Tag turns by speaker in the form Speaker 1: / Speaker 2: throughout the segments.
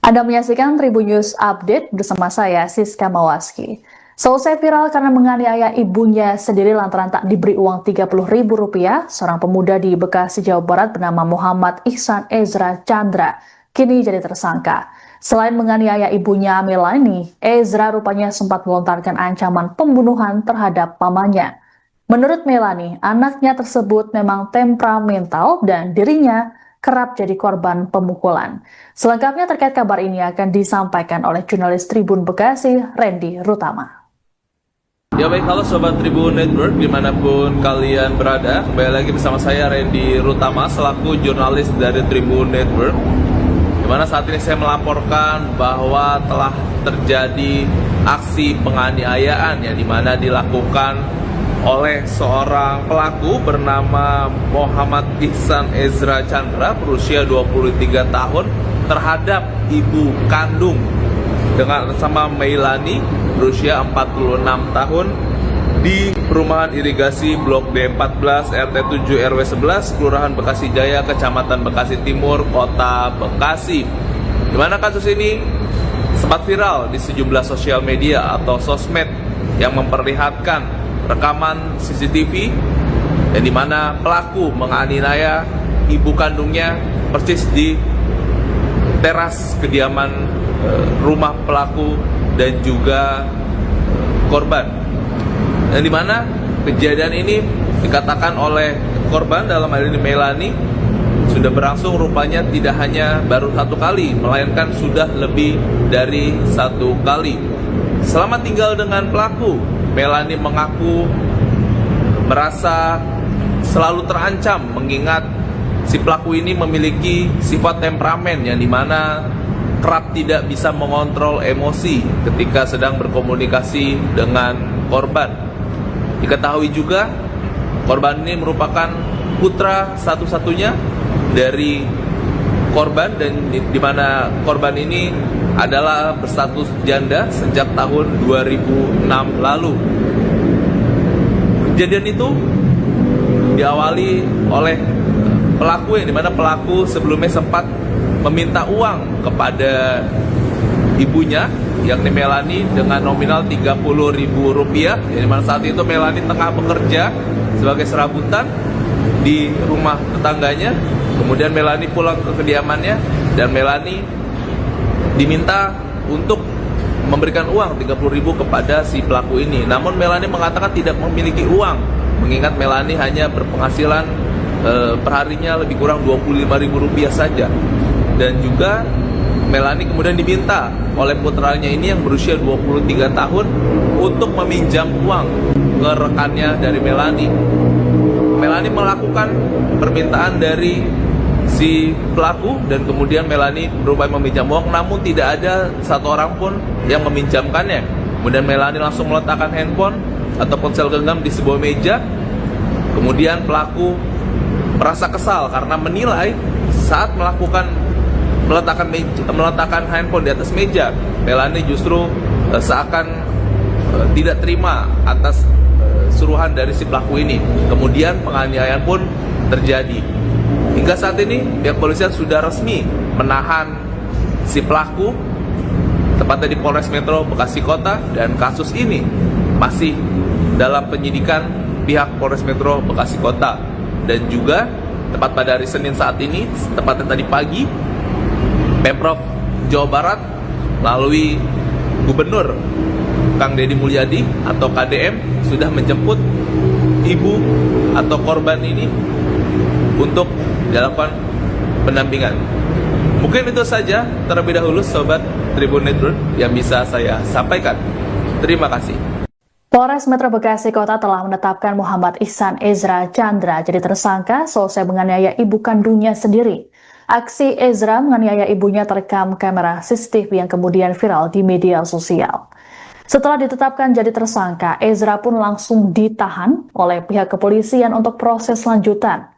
Speaker 1: Anda menyaksikan Tribun News Update bersama saya, Siska Mawaski. Selesai viral karena menganiaya ibunya sendiri lantaran tak diberi uang Rp30.000, seorang pemuda di Bekasi, Jawa Barat bernama Muhammad Ihsan Ezra Chandra kini jadi tersangka. Selain menganiaya ibunya Melani, Ezra rupanya sempat melontarkan ancaman pembunuhan terhadap pamannya. Menurut Melani, anaknya tersebut memang temperamental dan dirinya kerap jadi korban pemukulan. Selengkapnya terkait kabar ini akan disampaikan oleh jurnalis Tribun Bekasi, Randy Rutama.
Speaker 2: Ya baik, halo Sobat Tribun Network dimanapun kalian berada. Kembali lagi bersama saya Randy Rutama selaku jurnalis dari Tribun Network, dimana saat ini saya melaporkan bahwa telah terjadi aksi penganiayaan yang dimana dilakukan oleh seorang pelaku bernama Muhammad Ihsan Ezra Chandra berusia 23 tahun terhadap ibu kandung dengan sama Melani berusia 46 tahun di perumahan irigasi Blok D14 RT 7 RW 11 Kelurahan Bekasi Jaya, Kecamatan Bekasi Timur, Kota Bekasi. Di mana kasus ini sempat viral di sejumlah sosial media atau sosmed yang memperlihatkan rekaman CCTV dan di mana pelaku menganiaya ibu kandungnya persis di teras kediaman rumah pelaku dan juga korban. Dan di mana kejadian ini dikatakan oleh korban dalam hal ini Melani sudah berlangsung rupanya tidak hanya baru satu kali, melainkan sudah lebih dari satu kali. Selama tinggal dengan pelaku, Melani mengaku merasa selalu terancam mengingat si pelaku ini memiliki sifat temperamen yang dimana kerap tidak bisa mengontrol emosi ketika sedang berkomunikasi dengan korban. Diketahui juga korban ini merupakan putra satu-satunya dari korban dan di mana korban ini adalah berstatus janda sejak tahun 2006 lalu. Kejadian itu diawali oleh pelaku yang dimana pelaku sebelumnya sempat meminta uang kepada ibunya yakni Melani dengan nominal Rp30.000, yang dimana saat itu Melani tengah bekerja sebagai serabutan di rumah tetangganya. Kemudian Melani pulang ke kediamannya dan Melani diminta untuk memberikan uang Rp30.000 kepada si pelaku ini. Namun Melani mengatakan tidak memiliki uang, mengingat Melani hanya berpenghasilan perharinya lebih kurang Rp25.000 saja. Dan juga Melani kemudian diminta oleh putranya ini yang berusia 23 tahun untuk meminjam uang ke rekannya dari Melani. Melani melakukan permintaan dari si pelaku dan kemudian Melani berupaya meminjam uang, namun tidak ada satu orang pun yang meminjamkannya. Kemudian Melani langsung meletakkan handphone atau ponsel genggam di sebuah meja. Kemudian pelaku merasa kesal karena menilai saat meletakkan handphone di atas meja, Melani justru seakan tidak terima atas suruhan dari si pelaku ini. Kemudian penganiayaan pun terjadi. Hingga saat ini pihak polisian sudah resmi menahan si pelaku tepatnya di Polres Metro Bekasi Kota, dan kasus ini masih dalam penyidikan pihak Polres Metro Bekasi Kota. Dan juga tepat pada hari Senin saat ini, tepatnya tadi pagi, Pemprov Jawa Barat melalui Gubernur Kang Deddy Mulyadi atau KDM sudah menjemput ibu atau korban ini untuk dilakukan pendampingan. Mungkin itu saja terlebih dahulu Sobat Tribun Network yang bisa saya sampaikan. Terima kasih.
Speaker 1: Polres Metro Bekasi Kota telah menetapkan Muhammad Ihsan Ezra Chandra jadi tersangka selesai menganiaya ibu kandungnya sendiri. Aksi Ezra menganiaya ibunya terekam kamera CCTV yang kemudian viral di media sosial. Setelah ditetapkan jadi tersangka, Ezra pun langsung ditahan oleh pihak kepolisian untuk proses lanjutan.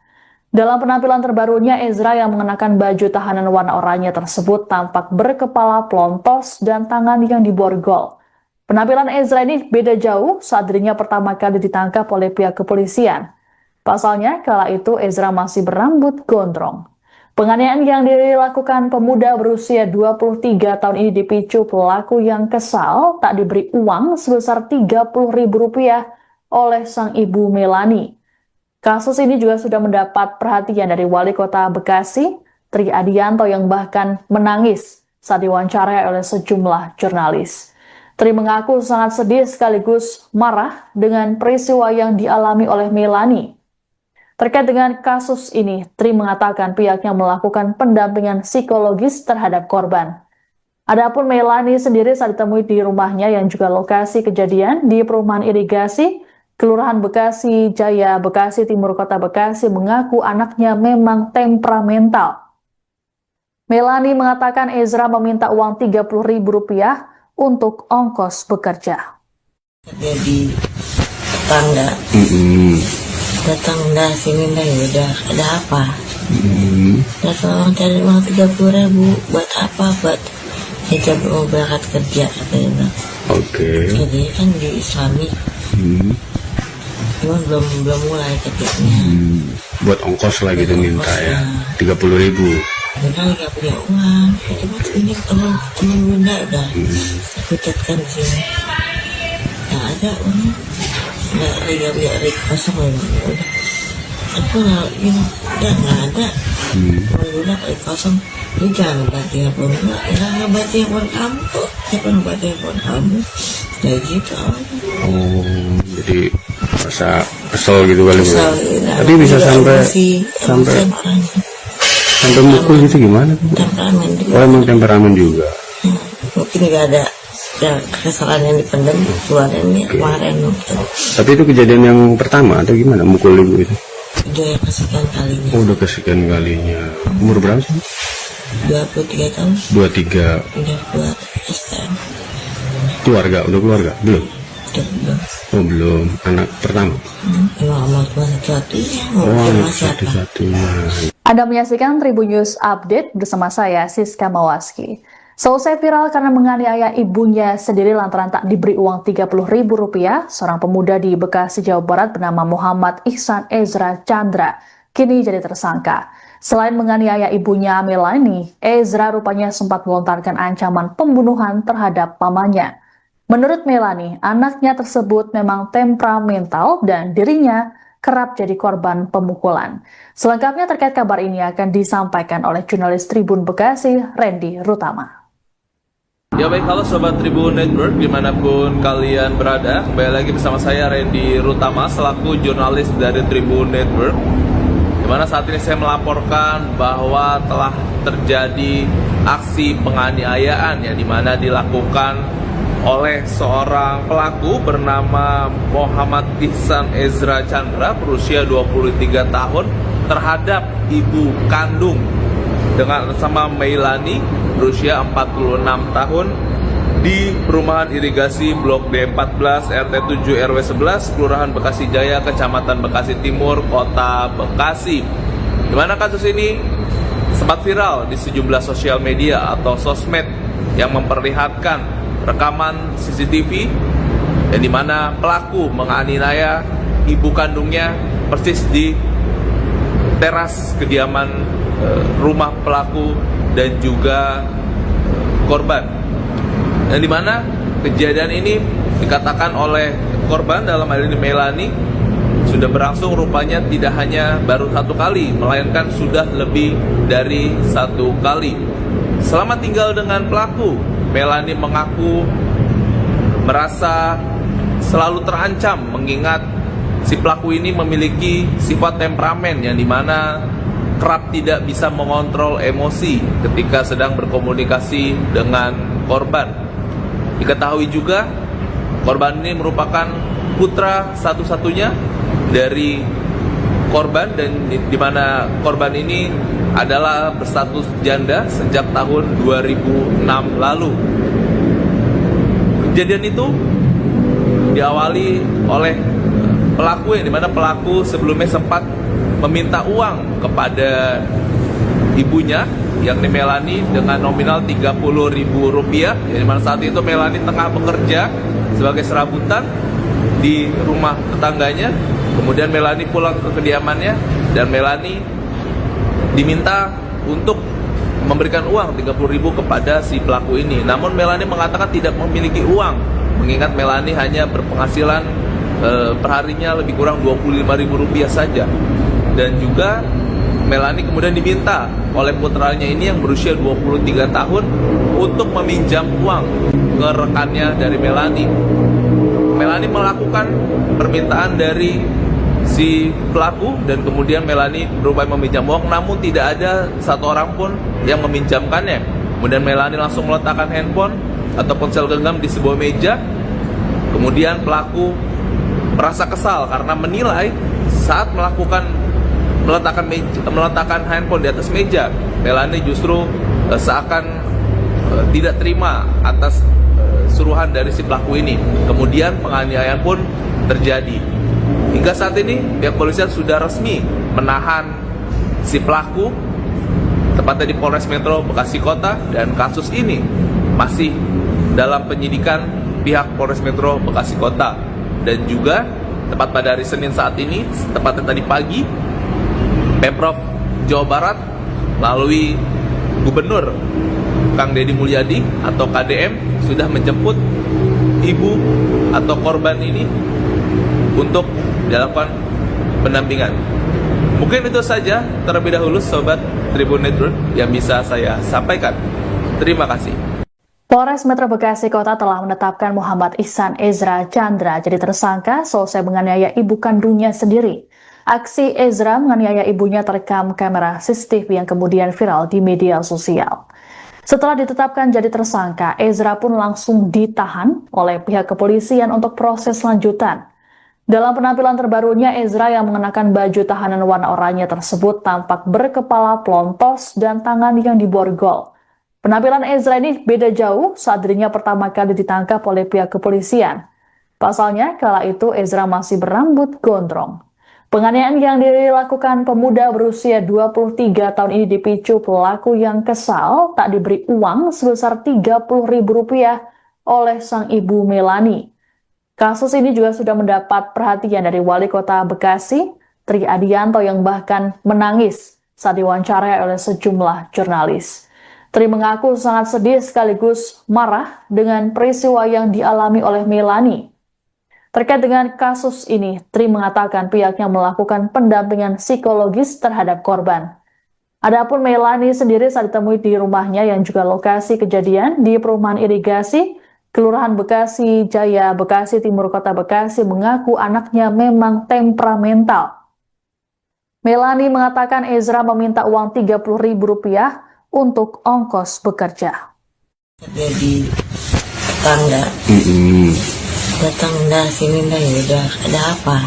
Speaker 1: Dalam penampilan terbarunya, Ezra yang mengenakan baju tahanan warna oranye tersebut tampak berkepala pelontos dan tangan yang diborgol. Penampilan Ezra ini beda jauh saat dirinya pertama kali ditangkap oleh pihak kepolisian. Pasalnya, kala itu Ezra masih berambut gondrong. Penganiayaan yang dilakukan pemuda berusia 23 tahun ini dipicu pelaku yang kesal tak diberi uang sebesar Rp30.000 oleh sang ibu Melani. Kasus ini juga sudah mendapat perhatian dari Wali Kota Bekasi, Tri Adianto, yang bahkan menangis saat diwawancarai oleh sejumlah jurnalis. Tri mengaku sangat sedih sekaligus marah dengan peristiwa yang dialami oleh Melani. Terkait dengan kasus ini, Tri mengatakan pihaknya melakukan pendampingan psikologis terhadap korban. Adapun Melani sendiri saat ditemui di rumahnya yang juga lokasi kejadian di Perumahan Irigasi, Kelurahan Bekasi Jaya, Bekasi Timur, Kota Bekasi, mengaku anaknya memang temperamental. Melani mengatakan Ezra meminta uang Rp30.000 untuk ongkos bekerja.
Speaker 3: Jadi tetangga datang dah sini dah, udah ada apa? Datang cari uang 30.000 buat apa? Buat hijab mau berangkat kerja katanya bilang.
Speaker 4: Oke.
Speaker 3: Jadi kan di Islami, cuma belum mulai kerjanya.
Speaker 4: Buat ongkos lah gitu minta ya, 30.000.
Speaker 3: Benar nggak punya uang, cuma ini teman bunda udah pucatkan di sini. Nggak ada uang, nggak punya kosong lagi. Udah, aku nggak ada. Bunda kayak kosong. Lu jangan ngebanting handphone gue, jangan ngebanting handphone kamu kok. Siapa ngebanting handphone kamu? Kayak gitu.
Speaker 4: Jadi masa kesel gitu kali Bu.
Speaker 3: Kesel,
Speaker 4: Tapi bisa sampai mukul gitu gimana Bu?
Speaker 3: Temperamen juga.
Speaker 4: Oh, emang temperamen juga.
Speaker 3: Mungkin nggak ada yang kesalahan yang dipendam keluaran ini kemarin mungkin.
Speaker 4: Tapi itu kejadian yang pertama atau gimana mukul Ibu itu?
Speaker 3: Udah yang kesekian kalinya.
Speaker 4: Oh, udah kesekian kalinya. Umur berapa sih?
Speaker 3: 23 tahun
Speaker 4: 23.
Speaker 3: udah buat STM.
Speaker 4: Udah keluarga? Belum?
Speaker 3: Udah belum.
Speaker 4: Oh, belum. Anak pertama?
Speaker 3: Nomor satu-satunya.
Speaker 4: Oh, anak
Speaker 3: siapa?
Speaker 4: satu-satunya.
Speaker 1: Anda menyaksikan Tribun News Update bersama saya, Siska Mawaski. Selesai viral karena menganiaya ibunya sendiri lantaran tak diberi uang Rp30.000, seorang pemuda di Bekasi, Jawa Barat bernama Muhammad Ihsan Ezra Chandra kini jadi tersangka. Selain menganiaya ibunya Melani, Ezra rupanya sempat melontarkan ancaman pembunuhan terhadap pamannya. Menurut Melani, anaknya tersebut memang temperamental dan dirinya kerap jadi korban pemukulan. Selengkapnya terkait kabar ini akan disampaikan oleh jurnalis Tribun Bekasi, Randy Rutama.
Speaker 2: Ya baik, halo Sobat Tribun Network dimanapun kalian berada. Kembali lagi bersama saya Randy Rutama selaku jurnalis dari Tribun Network, dimana saat ini saya melaporkan bahwa telah terjadi aksi penganiayaan yang dimana dilakukan oleh seorang pelaku bernama Muhammad Ihsan Ezra Chandra berusia 23 tahun terhadap ibu kandung dengan sama Melani berusia 46 tahun di Perumahan Irigasi Blok D14 RT 7 RW 11 Kelurahan Bekasi Jaya, Kecamatan Bekasi Timur, Kota Bekasi. Di mana kasus ini sempat viral di sejumlah sosial media atau sosmed yang memperlihatkan rekaman CCTV yang dimana pelaku menganiaya ibu kandungnya persis di teras kediaman rumah pelaku dan juga korban. Dan di mana kejadian ini dikatakan oleh korban dalam hal ini Melani sudah berlangsung rupanya tidak hanya baru satu kali, melainkan sudah lebih dari satu kali. Selama tinggal dengan pelaku, Melani mengaku merasa selalu terancam mengingat si pelaku ini memiliki sifat temperamen yang dimana kerap tidak bisa mengontrol emosi ketika sedang berkomunikasi dengan korban. Diketahui juga korban ini merupakan putra satu-satunya dari korban dan di mana korban ini adalah berstatus janda sejak tahun 2006 lalu. Kejadian itu diawali oleh pelaku yang dimana pelaku sebelumnya sempat meminta uang kepada ibunya yakni Melani dengan nominal Rp30.000, yang dimana saat itu Melani tengah bekerja sebagai serabutan di rumah tetangganya. Kemudian Melani pulang ke kediamannya dan Melani diminta untuk memberikan uang 30.000 kepada si pelaku ini. Namun Melani mengatakan tidak memiliki uang, mengingat Melani hanya berpenghasilan perharinya lebih kurang Rp25.000 saja. Dan juga Melani kemudian diminta oleh putranya ini yang berusia 23 tahun untuk meminjam uang ke rekannya dari Melani. Melani melakukan permintaan dari si pelaku dan kemudian Melani berupaya meminjam uang, namun tidak ada satu orang pun yang meminjamkannya. Kemudian Melani langsung meletakkan handphone atau ponsel genggam di sebuah meja. Kemudian pelaku merasa kesal karena menilai saat meletakkan handphone di atas meja, Melani justru seakan tidak terima atas suruhan dari si pelaku ini. Kemudian penganiayaan pun terjadi. Hingga saat ini pihak polisian sudah resmi menahan si pelaku, tepatnya di Polres Metro Bekasi Kota, dan kasus ini masih dalam penyidikan pihak Polres Metro Bekasi Kota. Dan juga tepat pada hari Senin saat ini, tepatnya tadi pagi, Pemprov Jawa Barat melalui Gubernur Kang Deddy Mulyadi atau KDM sudah menjemput ibu atau korban ini untuk dilakukan pendampingan. Mungkin itu saja terlebih dahulu Sobat Tribun Network yang bisa saya sampaikan. Terima kasih.
Speaker 1: Polres Metro Bekasi Kota telah menetapkan Muhammad Ihsan Ezra Chandra jadi tersangka selesai menganiaya ibu kandungnya sendiri. Aksi Ezra menganiaya ibunya terekam kamera CCTV yang kemudian viral di media sosial. Setelah ditetapkan jadi tersangka, Ezra pun langsung ditahan oleh pihak kepolisian untuk proses lanjutan. Dalam penampilan terbarunya, Ezra yang mengenakan baju tahanan warna oranye tersebut tampak berkepala pelontos dan tangan yang diborgol. Penampilan Ezra ini beda jauh saat dirinya pertama kali ditangkap oleh pihak kepolisian. Pasalnya, kala itu Ezra masih berambut gondrong. Penganiayaan yang dilakukan pemuda berusia 23 tahun ini dipicu pelaku yang kesal tak diberi uang sebesar Rp30.000 oleh sang ibu Melani. Kasus ini juga sudah mendapat perhatian dari Wali Kota Bekasi, Tri Adianto, yang bahkan menangis saat diwawancarai oleh sejumlah jurnalis. Tri mengaku sangat sedih sekaligus marah dengan peristiwa yang dialami oleh Melani. Terkait dengan kasus ini, Tri mengatakan pihaknya melakukan pendampingan psikologis terhadap korban. Adapun Melani sendiri saat ditemui di rumahnya yang juga lokasi kejadian di Perumahan Irigasi, Kelurahan Bekasi Jaya, Bekasi Timur, Kota Bekasi, mengaku anaknya memang temperamental. Melani mengatakan Ezra meminta uang Rp30.000 untuk ongkos bekerja.
Speaker 3: Jadi tetangga datang dah sini dah, ya udah ada apa?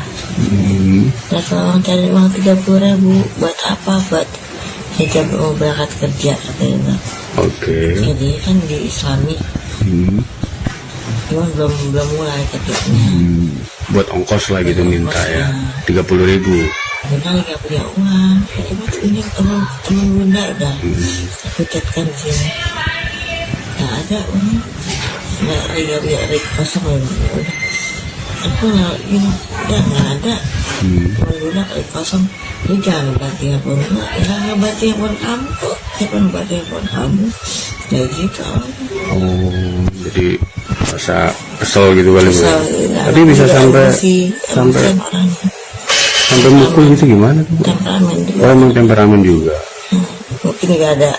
Speaker 3: Datang cari uang 30.000 buat apa? Buat hijab mau berangkat kerja katanya.
Speaker 4: Oke.
Speaker 3: Jadi kan di Islami, cuma belum mulai katanya.
Speaker 4: Buat ongkos lah gitu minta ya, 30.000.
Speaker 3: Bunda nggak punya uang, jadi buat ini teman bunda dah. Aku catkan di sini. Nggak ada uang. Nggak ada kosong ya. Aku nggak ada. Bunda kosong. Lu jangan bantu handphone gue. Jangan bantu handphone kamu kok. Siapa bantu handphone kamu? Kayak gitu.
Speaker 4: Oh, jadi masa kesel gitu kali bu. Tapi bisa sampai mukul gitu gimana tuh?
Speaker 3: Temperamen juga.
Speaker 4: Oh, emang temperamen juga.
Speaker 3: Mungkin nggak ada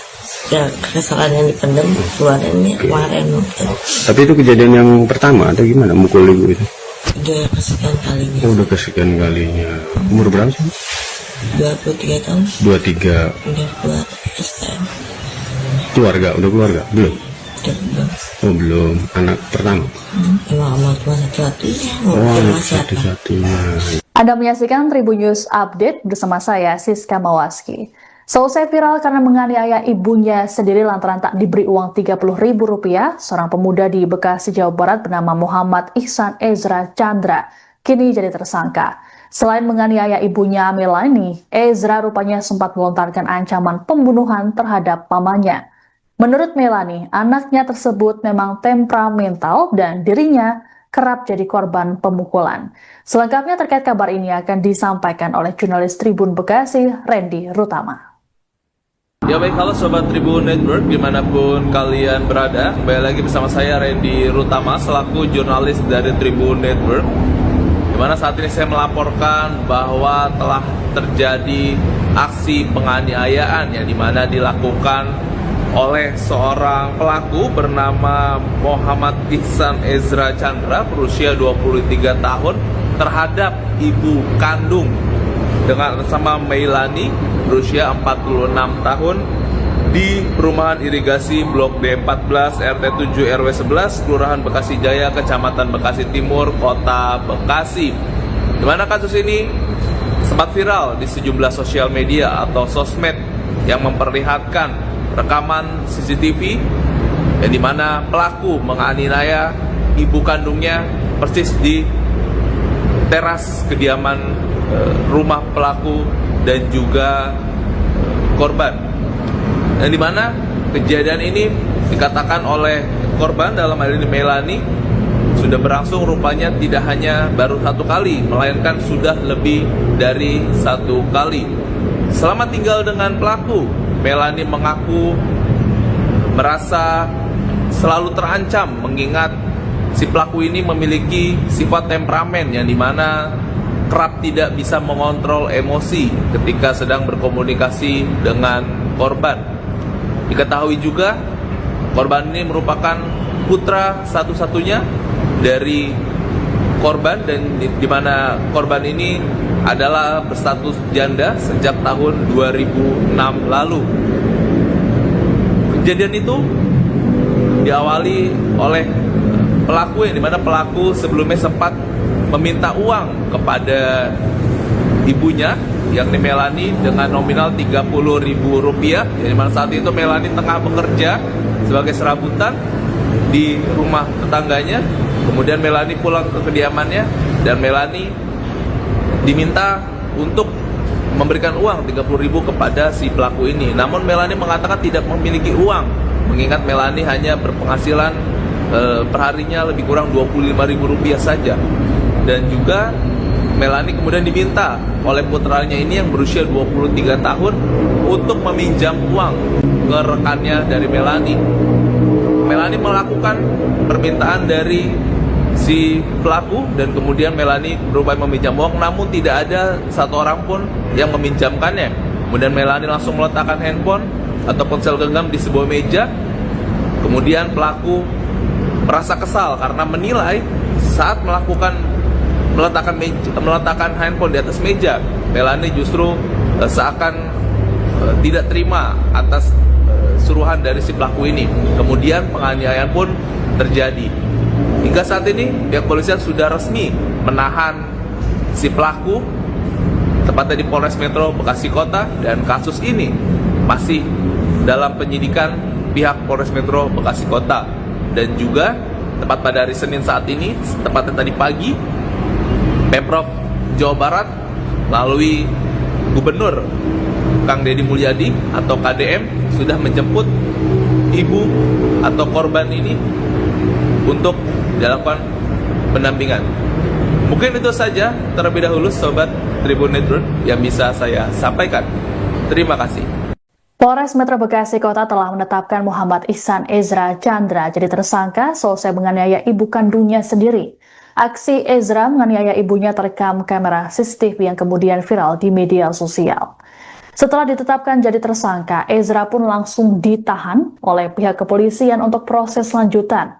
Speaker 3: yang kesalahan yang dipendam keluarannya kemarin mungkin.
Speaker 4: Tapi itu kejadian yang pertama atau gimana mukul ibu itu?
Speaker 3: Udah kesekian kalinya.
Speaker 4: Oh, udah kesekian kalinya. Umur berapa sih?
Speaker 3: 23 tahun.
Speaker 4: 23.
Speaker 3: Udah keluar STM.
Speaker 4: Udah keluarga? Belum?
Speaker 3: Udah belum.
Speaker 4: Oh, belum. Anak pertama?
Speaker 3: Emang amal cuma satu-satunya.
Speaker 4: Oh, anak
Speaker 3: siapa?
Speaker 4: satu-satunya.
Speaker 1: Anda menyaksikan Tribun News Update bersama saya, Siska Mawaski. Selesai viral karena menganiaya ibunya sendiri lantaran tak diberi uang Rp30.000, seorang pemuda di Bekasi, Jawa Barat bernama Muhammad Ihsan Ezra Chandra kini jadi tersangka. Selain menganiaya ibunya Melani, Ezra rupanya sempat melontarkan ancaman pembunuhan terhadap pamannya. Menurut Melani, anaknya tersebut memang temperamental dan dirinya kerap jadi korban pemukulan. Selengkapnya terkait kabar ini akan disampaikan oleh jurnalis Tribun Bekasi, Randy Rutama.
Speaker 2: Ya baik, halo Sobat Tribun Network dimanapun kalian berada. Kembali lagi bersama saya Randy Rutama selaku jurnalis dari Tribun Network, dimana saat ini saya melaporkan bahwa telah terjadi aksi penganiayaan yang dimana dilakukan oleh seorang pelaku bernama Muhammad Ihsan Ezra Chandra berusia 23 tahun terhadap ibu kandung dengan sama Meilani berusia 46 tahun di perumahan irigasi Blok D14 RT 7 RW 11 Kelurahan Bekasi Jaya, Kecamatan Bekasi Timur, Kota Bekasi. Di mana kasus ini sempat viral di sejumlah sosial media atau sosmed yang memperlihatkan rekaman CCTV yang dimana pelaku menganiaya ibu kandungnya persis di teras kediaman rumah pelaku dan juga korban. Dan dimana kejadian ini dikatakan oleh korban dalam hal ini Meilani sudah berlangsung rupanya tidak hanya baru satu kali, melainkan sudah lebih dari satu kali. Selama tinggal dengan pelaku, Meilani mengaku merasa selalu terancam mengingat si pelaku ini memiliki sifat temperamen yang dimana kerap tidak bisa mengontrol emosi ketika sedang berkomunikasi dengan korban. Diketahui juga korban ini merupakan putra satu-satunya dari korban dan di mana korban ini adalah berstatus janda sejak tahun 2006 lalu. Kejadian itu diawali oleh pelaku yang dimana pelaku sebelumnya sempat meminta uang kepada ibunya yakni Meilani dengan nominal Rp30.000, yang dimana saat itu Meilani tengah bekerja sebagai serabutan di rumah tetangganya. Kemudian Meilani pulang ke kediamannya dan Meilani diminta untuk memberikan uang Rp30.000 kepada si pelaku ini. Namun Meilani mengatakan tidak memiliki uang, mengingat Meilani hanya berpenghasilan perharinya lebih kurang Rp25.000 saja. Dan juga Meilani kemudian diminta oleh putranya ini yang berusia 23 tahun untuk meminjam uang ke rekannya dari Meilani. Meilani melakukan permintaan dari si pelaku dan kemudian Meilani berupaya meminjam uang, namun tidak ada satu orang pun yang meminjamkannya. Kemudian Meilani langsung meletakkan handphone atau ponsel genggam di sebuah meja. Kemudian pelaku merasa kesal karena menilai saat meletakkan handphone di atas meja, Meilani justru seakan tidak terima atas suruhan dari si pelaku ini. Kemudian penganiayaan pun terjadi. Hingga saat ini pihak polisian sudah resmi menahan si pelaku tepatnya di Polres Metro Bekasi Kota, dan kasus ini masih dalam penyidikan pihak Polres Metro Bekasi Kota. Dan juga tepat pada hari Senin saat ini, tepatnya tadi pagi, Pemprov Jawa Barat melalui Gubernur Kang Deddy Mulyadi atau KDM sudah menjemput ibu atau korban ini untuk dilakukan pendampingan. Mungkin itu saja terlebih dahulu Sobat Tribun Network yang bisa saya sampaikan. Terima kasih.
Speaker 1: Polres Metro Bekasi Kota telah menetapkan Muhammad Ihsan Ezra Chandra jadi tersangka selesai menganiaya ibu kandungnya sendiri. Aksi Ezra menganiaya ibunya terekam kamera CCTV yang kemudian viral di media sosial. Setelah ditetapkan jadi tersangka, Ezra pun langsung ditahan oleh pihak kepolisian untuk proses lanjutan.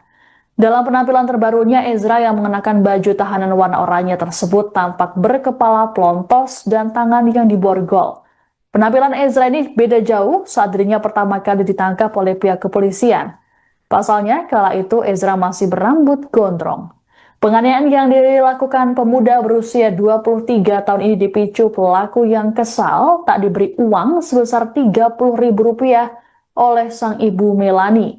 Speaker 1: Dalam penampilan terbarunya, Ezra yang mengenakan baju tahanan warna oranye tersebut tampak berkepala pelontos dan tangan yang diborgol. Penampilan Ezra ini beda jauh saat dirinya pertama kali ditangkap oleh pihak kepolisian. Pasalnya, kala itu Ezra masih berambut gondrong. Penganiayaan yang dilakukan pemuda berusia 23 tahun ini dipicu pelaku yang kesal tak diberi uang sebesar Rp30.000 oleh sang ibu Meilani.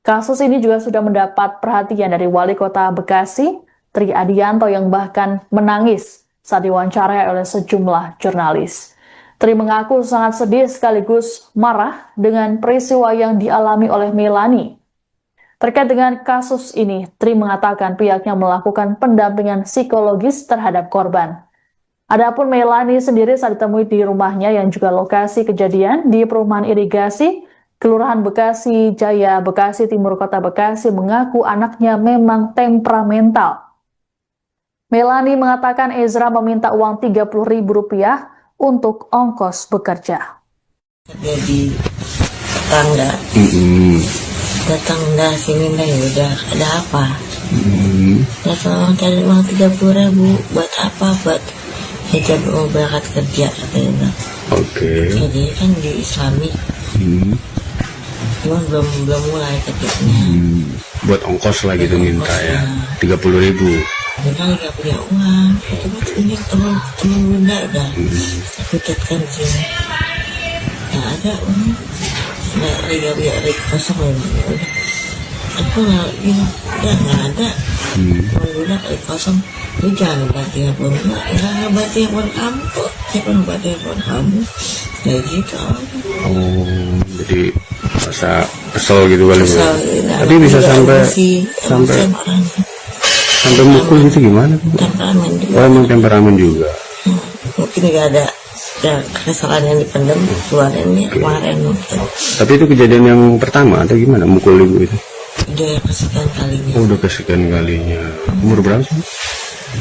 Speaker 1: Kasus ini juga sudah mendapat perhatian dari Wali Kota Bekasi, Tri Adianto, yang bahkan menangis saat diwawancarai oleh sejumlah jurnalis. Tri mengaku sangat sedih sekaligus marah dengan peristiwa yang dialami oleh Meilani. Terkait dengan kasus ini, Tri mengatakan pihaknya melakukan pendampingan psikologis terhadap korban. Adapun Melani sendiri saat ditemui di rumahnya yang juga lokasi kejadian di perumahan irigasi, Kelurahan Bekasi Jaya, Bekasi Timur, Kota Bekasi, mengaku anaknya memang temperamental. Melani mengatakan Ezra meminta uang Rp30.000 untuk ongkos bekerja.
Speaker 3: Kerja di tetangga. Datang dah sini dah, udah ada apa? Datang cari uang 30.000 buat apa? Buat hijab mau berangkat kerja katanya.
Speaker 4: Oke.
Speaker 3: Jadi kan di Islami. Cuma belum mulai kerjanya.
Speaker 4: Buat ongkos lah gitu minta ya. 30.000.
Speaker 3: Dia nggak punya uang. Cuma ini teman bunda udah. Aku catkan sini. Nggak ada uang. Nggak punya rig kosong ya. Aku nggak ada. Teman bunda rig kosong. Lu jangan ngebanting handphone gue. Nggak ngebanting handphone kamu kok. Siapa ngebanting handphone kamu? Kayak gitu.
Speaker 4: Oh, jadi masa kesel gitu kali ya. Tapi bisa sampai mukul gitu gimana?
Speaker 3: Temperamen juga.
Speaker 4: Oh, emang temperamen juga.
Speaker 3: Mungkin nggak ada kesalahan yang dipendam keluarannya kemarin mungkin.
Speaker 4: Tapi itu kejadian yang pertama atau gimana mukul ibu itu?
Speaker 3: Udah yang kesekian kalinya.
Speaker 4: Oh, udah kesekian kalinya. Umur berapa sih?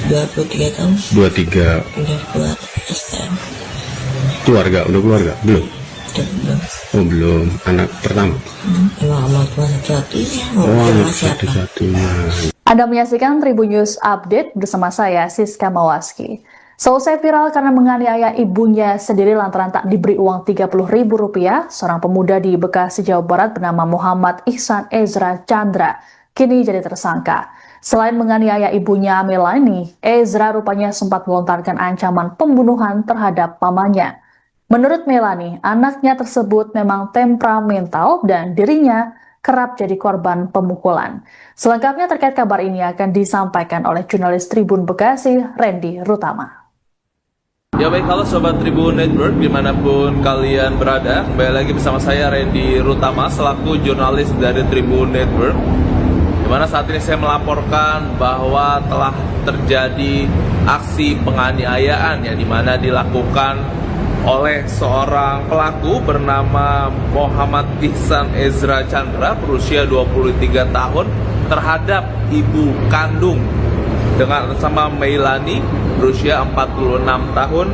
Speaker 3: 23 tahun.
Speaker 4: 23.
Speaker 3: Udah keluar STM.
Speaker 4: Udah keluarga? Belum?
Speaker 3: Belum.
Speaker 4: Oh, belum. Anak pertama?
Speaker 3: Emang amal cuma satu-satunya.
Speaker 4: Oh, anak
Speaker 3: siapa?
Speaker 4: satu-satunya.
Speaker 1: Anda menyaksikan Tribun News Update bersama saya, Siska Mawaski. Selesai viral karena menganiaya ibunya sendiri lantaran tak diberi uang Rp30.000, seorang pemuda di Bekasi, Jawa Barat bernama Muhammad Ihsan Ezra Chandra kini jadi tersangka. Selain menganiaya ibunya Melani, Ezra rupanya sempat melontarkan ancaman pembunuhan terhadap pamannya. Menurut Melani, anaknya tersebut memang temperamental dan dirinya kerap jadi korban pemukulan. Selengkapnya terkait kabar ini akan disampaikan oleh jurnalis Tribun Bekasi, Randy Rutama.
Speaker 2: Ya baik, halo Sobat Tribun Network dimanapun kalian berada. Kembali lagi bersama saya Randy Rutama selaku jurnalis dari Tribun Network, dimana saat ini saya melaporkan bahwa telah terjadi aksi penganiayaan yang dimana dilakukan oleh seorang pelaku bernama Muhammad Ihsan Ezra Chandra berusia 23 tahun terhadap ibu kandung dengan sama Melani berusia 46 tahun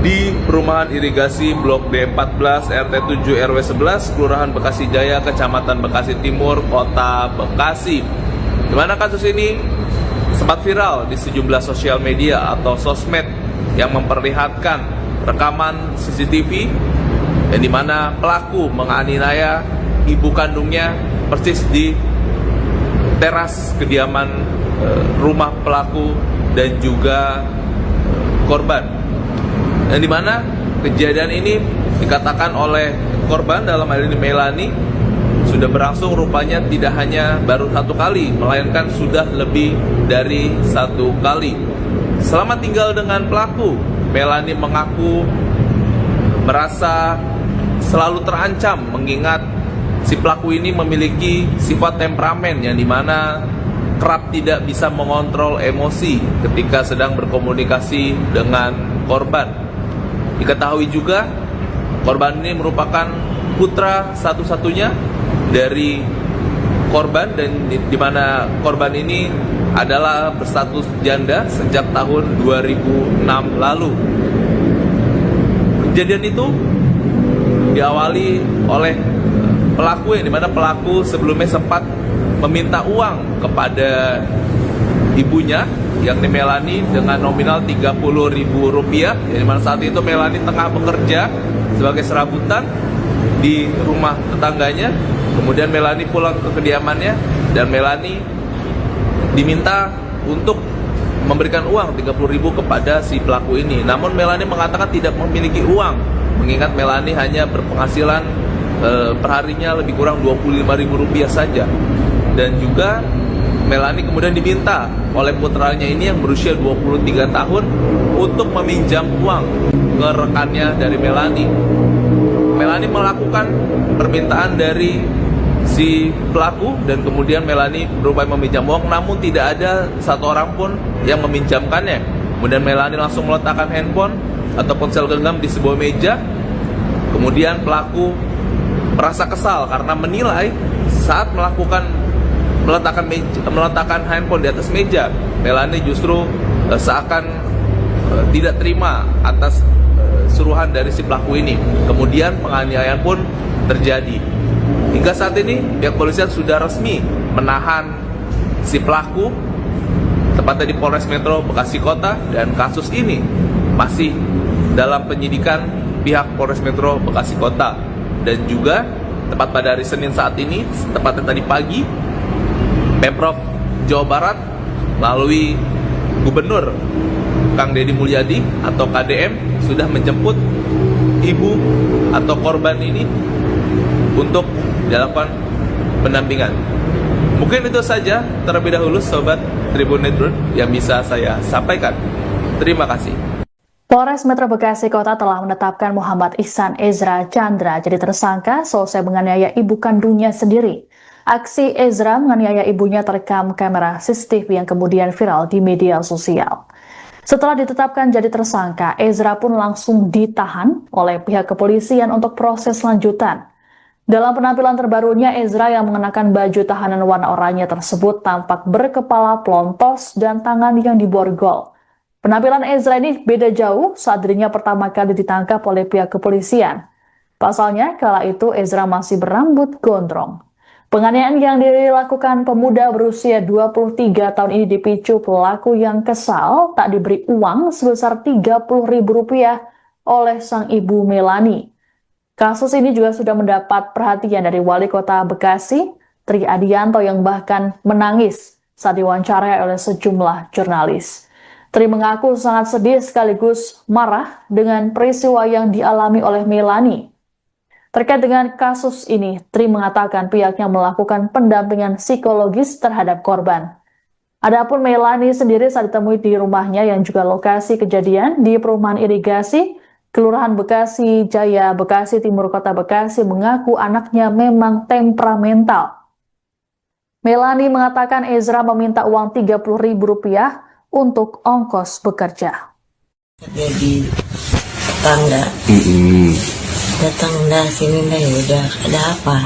Speaker 2: di perumahan irigasi Blok D14 RT 7 RW 11 Kelurahan Bekasi Jaya, Kecamatan Bekasi Timur, Kota Bekasi. Di mana kasus ini sempat viral di sejumlah sosial media atau sosmed yang memperlihatkan rekaman CCTV yang dimana pelaku menganiaya ibu kandungnya persis di teras kediaman rumah pelaku dan juga korban. Dan dimana kejadian ini dikatakan oleh korban dalam hal ini Melani sudah berlangsung rupanya tidak hanya baru satu kali, melainkan sudah lebih dari satu kali. Selama tinggal dengan pelaku, Melani mengaku merasa selalu terancam mengingat si pelaku ini memiliki sifat temperamen yang dimana kerap tidak bisa mengontrol emosi ketika sedang berkomunikasi dengan korban. Diketahui juga korban ini merupakan putra satu-satunya dari korban dan dimana korban ini adalah berstatus janda sejak tahun 2006 lalu. Kejadian itu diawali oleh pelaku yang dimana pelaku sebelumnya sempat meminta uang kepada ibunya yakni Melani dengan nominal Rp30.000 yang dimana saat itu Melani tengah bekerja sebagai serabutan di rumah tetangganya. Kemudian Melani pulang ke kediamannya dan Melani diminta untuk memberikan uang Rp30.000 kepada si pelaku ini. Namun Melani mengatakan tidak memiliki uang, mengingat Melani hanya berpenghasilan perharinya lebih kurang Rp25.000 saja. Dan juga Melani kemudian diminta oleh putranya ini yang berusia 23 tahun untuk meminjam uang ke rekannya dari Melani. Melani melakukan permintaan dari si pelaku dan kemudian Melani berupaya meminjam uang, namun tidak ada satu orang pun yang meminjamkannya. Kemudian Melani langsung meletakkan handphone atau ponsel genggam di sebuah meja. Kemudian pelaku merasa kesal karena menilai saat meletakkan handphone di atas meja, Melani justru seakan tidak terima atas suruhan dari si pelaku ini. Kemudian penganiayaan pun terjadi. Hingga saat ini pihak polisian sudah resmi menahan si pelaku, tepatnya di Polres Metro Bekasi Kota, dan kasus ini masih dalam penyidikan pihak Polres Metro Bekasi Kota. Dan juga tepat pada hari Senin saat ini, tepatnya tadi pagi, Pemprov Jawa Barat melalui Gubernur Kang Deddy Mulyadi atau KDM sudah menjemput ibu atau korban ini untuk dilakukan pendampingan. Mungkin itu saja terlebih dahulu Sobat Tribun Network yang bisa saya sampaikan. Terima kasih.
Speaker 1: Polres Metro Bekasi Kota telah menetapkan Muhammad Ihsan Ezra Chandra jadi tersangka selesai menganiaya ibu kandungnya sendiri. Aksi Ezra menganiaya ibunya terekam kamera CCTV yang kemudian viral di media sosial. Setelah ditetapkan jadi tersangka, Ezra pun langsung ditahan oleh pihak kepolisian untuk proses lanjutan. Dalam penampilan terbarunya, Ezra yang mengenakan baju tahanan warna oranye tersebut tampak berkepala pelontos dan tangan yang diborgol. Penampilan Ezra ini beda jauh saat dirinya pertama kali ditangkap oleh pihak kepolisian. Pasalnya, kala itu Ezra masih berambut gondrong. Penganiayaan yang dilakukan pemuda berusia 23 tahun ini dipicu pelaku yang kesal tak diberi uang sebesar Rp30.000 oleh sang ibu Melani. Kasus ini juga sudah mendapat perhatian dari Wali Kota Bekasi, Tri Adianto, yang bahkan menangis saat diwawancarai oleh sejumlah jurnalis. Tri mengaku sangat sedih sekaligus marah dengan peristiwa yang dialami oleh Melani. Terkait dengan kasus ini, Tri mengatakan pihaknya melakukan pendampingan psikologis terhadap korban. Adapun Melani sendiri saat ditemui di rumahnya yang juga lokasi kejadian di Perumahan Irigasi, Kelurahan Bekasi Jaya, Bekasi Timur, Kota Bekasi, mengaku anaknya memang temperamental. Melani mengatakan Ezra meminta uang Rp30.000 untuk ongkos bekerja.
Speaker 3: Jadi tetangga datang dah sini dah, udah ada apa?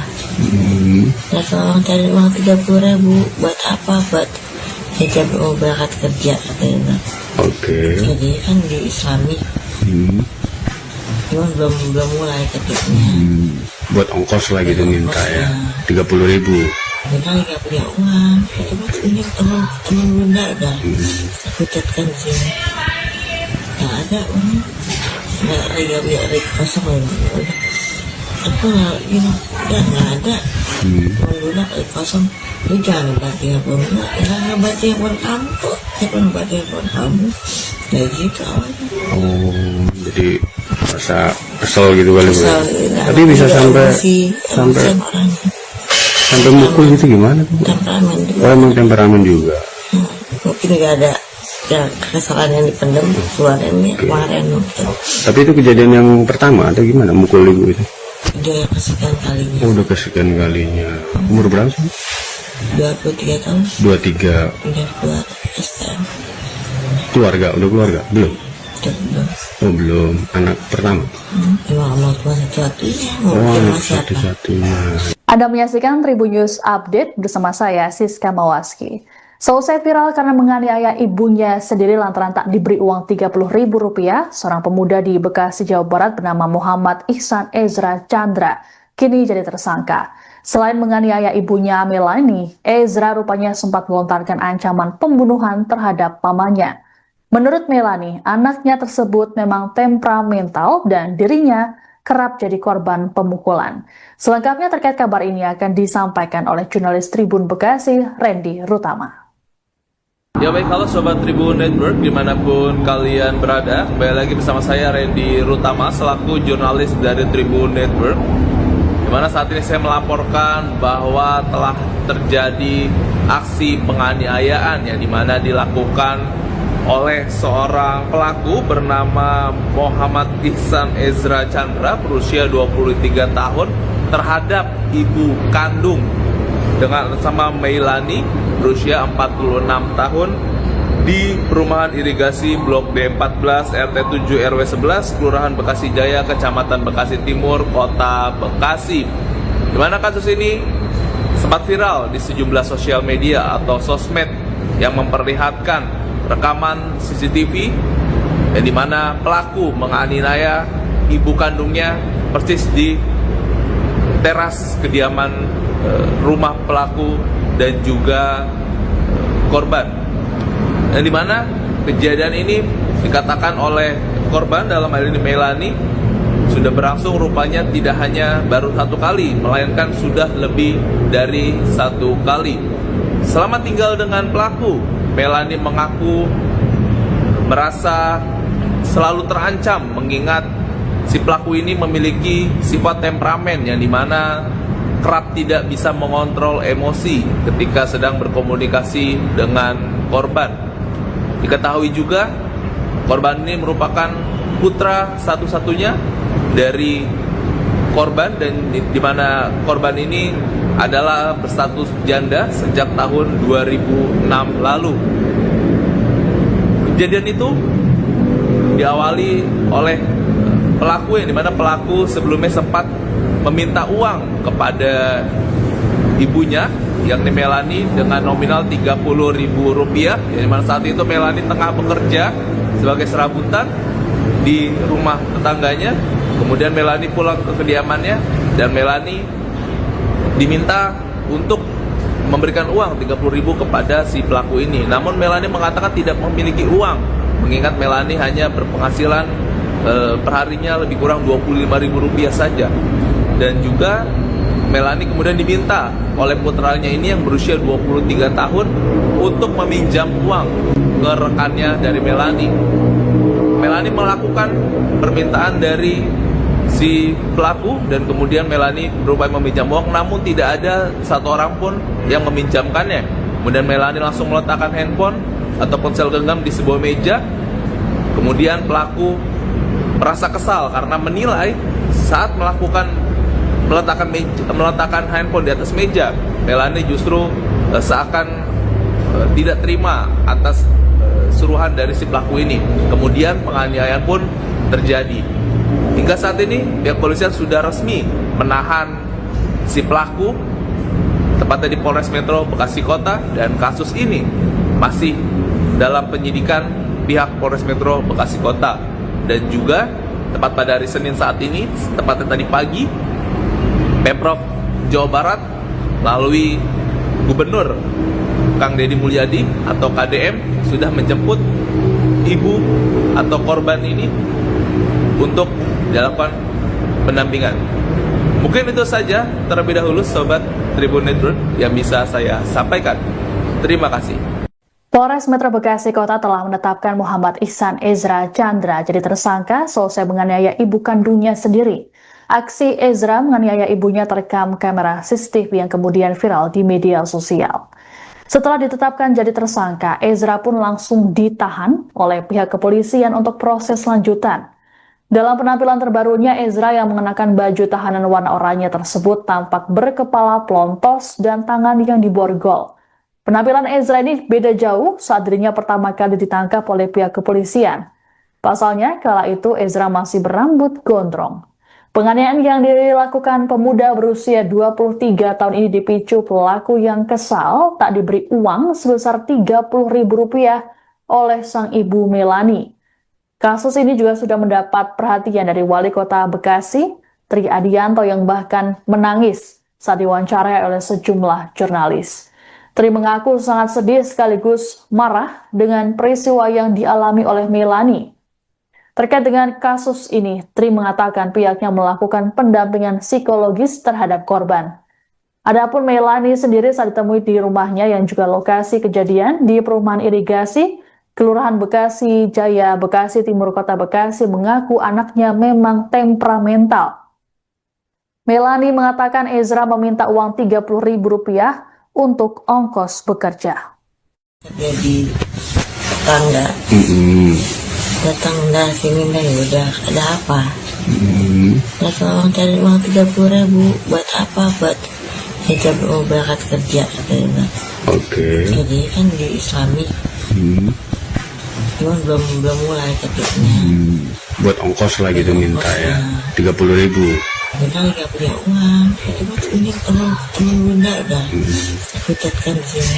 Speaker 3: Datang cari uang 30.000 buat apa? Buat hijab mau berangkat kerja katanya.
Speaker 4: Oke.
Speaker 3: Jadi kan di Islami, cuma belum mulai ketiknya.
Speaker 4: Buat ongkos lah gitu minta ya. 30.000.
Speaker 3: Memang nggak punya uang. Coba ini teman bunda dah. Aku catkan di sini. Nggak ada uang. Nggak ada kosong udah. Aku nggak ada. Teman bunda kosong. Lu jangan bantu handphone bunda. Jangan bantu handphone kamu kok. Siapa bantu handphone kamu? Kayak gitu awalnya.
Speaker 4: Oh, jadi rasa kesel gitu kali Bu. Tapi bisa sampai mukul gitu gimana Bu?
Speaker 3: Temperamen juga.
Speaker 4: Oh, emang temperamen juga.
Speaker 3: Mungkin nggak ada yang kesalahan yang dipendam keluarannya kemarin.
Speaker 4: Tapi itu kejadian yang pertama atau gimana mukul ibu itu?
Speaker 3: Udah kesekian kalinya.
Speaker 4: Oh, udah kesekian kalinya. Umur berapa sih?
Speaker 3: 23 tahun.
Speaker 4: 23.
Speaker 3: Udah keluar STM.
Speaker 4: Udah keluarga? Belum?
Speaker 3: Belum.
Speaker 4: Oh, belum. Anak pertama?
Speaker 3: Emang mau cuma satu-satunya.
Speaker 4: Oh, anak satu-satunya.
Speaker 1: Anda menyaksikan Tribun News Update bersama saya, Siska Mawaski. Selesai viral karena menganiaya ibunya sendiri lantaran tak diberi uang Rp30.000, seorang pemuda di Bekasi, Jawa Barat bernama Muhammad Ihsan Ezra Chandra kini jadi tersangka. Selain menganiaya ibunya Melani, Ezra rupanya sempat melontarkan ancaman pembunuhan terhadap pamannya. Menurut Melani, anaknya tersebut memang temperamental dan dirinya kerap jadi korban pemukulan. Selengkapnya terkait kabar ini akan disampaikan oleh jurnalis Tribun Bekasi, Randy Rutama.
Speaker 2: Ya baik, halo Sobat Tribun Network dimanapun kalian berada. Kembali lagi bersama saya Randy Rutama selaku jurnalis dari Tribun Network, dimana saat ini saya melaporkan bahwa telah terjadi aksi penganiayaan yang dimana dilakukan oleh seorang pelaku bernama Muhammad Ihsan Ezra Chandra berusia 23 tahun terhadap ibu kandung dengan sama Melani berusia 46 tahun di perumahan irigasi Blok D14 RT 7 RW 11 Kelurahan Bekasi Jaya, Kecamatan Bekasi Timur, Kota Bekasi. Di mana kasus ini sempat viral di sejumlah sosial media atau sosmed yang memperlihatkan rekaman CCTV yang dimana pelaku menganiaya ibu kandungnya persis di teras kediaman rumah pelaku dan juga korban. Dan dimana kejadian ini dikatakan oleh korban, dalam hal ini Melani, sudah berlangsung rupanya tidak hanya baru satu kali, melainkan sudah lebih dari satu kali. Selama tinggal dengan pelaku, Melani mengaku merasa selalu terancam mengingat si pelaku ini memiliki sifat temperamen yang dimana kerap tidak bisa mengontrol emosi ketika sedang berkomunikasi dengan korban. Diketahui juga korban ini merupakan putra satu-satunya dari korban, dan di mana korban ini adalah berstatus janda sejak tahun 2006 lalu. Kejadian itu diawali oleh pelaku yang dimana pelaku sebelumnya sempat meminta uang kepada ibunya yakni Melani dengan nominal Rp30.000, yang dimana saat itu Melani tengah bekerja sebagai serabutan di rumah tetangganya. Kemudian Melani pulang ke kediamannya dan Melani diminta untuk memberikan uang Rp30.000 kepada si pelaku ini. Namun Melani mengatakan tidak memiliki uang, mengingat Melani hanya berpenghasilan perharinya lebih kurang Rp25.000 saja. Dan juga Melani kemudian diminta oleh putranya ini yang berusia 23 tahun untuk meminjam uang ke rekannya dari Melani. Melani melakukan permintaan dari si pelaku dan kemudian Melani berupaya meminjam uang, namun tidak ada satu orang pun yang meminjamkannya. Kemudian Melani langsung meletakkan handphone atau ponsel genggam di sebuah meja. Kemudian pelaku merasa kesal karena menilai saat meletakkan handphone di atas meja, Melani justru seakan tidak terima atas suruhan dari si pelaku ini. Kemudian penganiayaan pun terjadi. Hingga saat ini pihak polisian sudah resmi menahan si pelaku tepatnya di Polres Metro Bekasi Kota, dan kasus ini masih dalam penyidikan pihak Polres Metro Bekasi Kota. Dan juga tepat pada hari Senin saat ini, tepatnya tadi pagi, Pemprov Jawa Barat melalui Gubernur Kang Deddy Mulyadi atau KDM sudah menjemput ibu atau korban ini untuk dilakukan pendampingan. Mungkin itu saja terlebih dahulu Sobat Tribun Network yang bisa saya sampaikan. Terima kasih.
Speaker 1: Polres Metro Bekasi Kota telah menetapkan Muhammad Ihsan Ezra Chandra jadi tersangka selesai menganiaya ibu kandungnya sendiri. Aksi Ezra menganiaya ibunya terekam kamera CCTV yang kemudian viral di media sosial. Setelah ditetapkan jadi tersangka, Ezra pun langsung ditahan oleh pihak kepolisian untuk proses lanjutan. Dalam penampilan terbarunya, Ezra yang mengenakan baju tahanan warna oranye tersebut tampak berkepala pelontos dan tangan yang diborgol. Penampilan Ezra ini beda jauh saat dirinya pertama kali ditangkap oleh pihak kepolisian. Pasalnya, kala itu Ezra masih berambut gondrong. Penganiayaan yang dilakukan pemuda berusia 23 tahun ini dipicu pelaku yang kesal tak diberi uang sebesar Rp30.000 oleh sang ibu Melani. Kasus ini juga sudah mendapat perhatian dari Wali Kota Bekasi, Tri Adianto, yang bahkan menangis saat diwawancarai oleh sejumlah jurnalis. Tri mengaku sangat sedih sekaligus marah dengan peristiwa yang dialami oleh Melani. Terkait dengan kasus ini, Tri mengatakan pihaknya melakukan pendampingan psikologis terhadap korban. Adapun Melani sendiri saat ditemui di rumahnya yang juga lokasi kejadian di perumahan irigasi, Kelurahan Bekasi Jaya, Bekasi Timur, Kota Bekasi, mengaku anaknya memang temperamental. Melani mengatakan Ezra meminta uang Rp30.000 untuk ongkos bekerja.
Speaker 3: Jadi tetangga datang dari sini, ya udah ada apa? Datang cari uang 30.000 buat apa? Buat hijab mau berangkat kerja katanya.
Speaker 4: Oke.
Speaker 3: Jadi kan di Islami Cuman belum mulai kerjanya.
Speaker 4: Buat ongkos lah gitu minta ya, 30.000.
Speaker 3: Padahal nggak punya uang. Cuma ini teman bunda udah aku catkan di sini.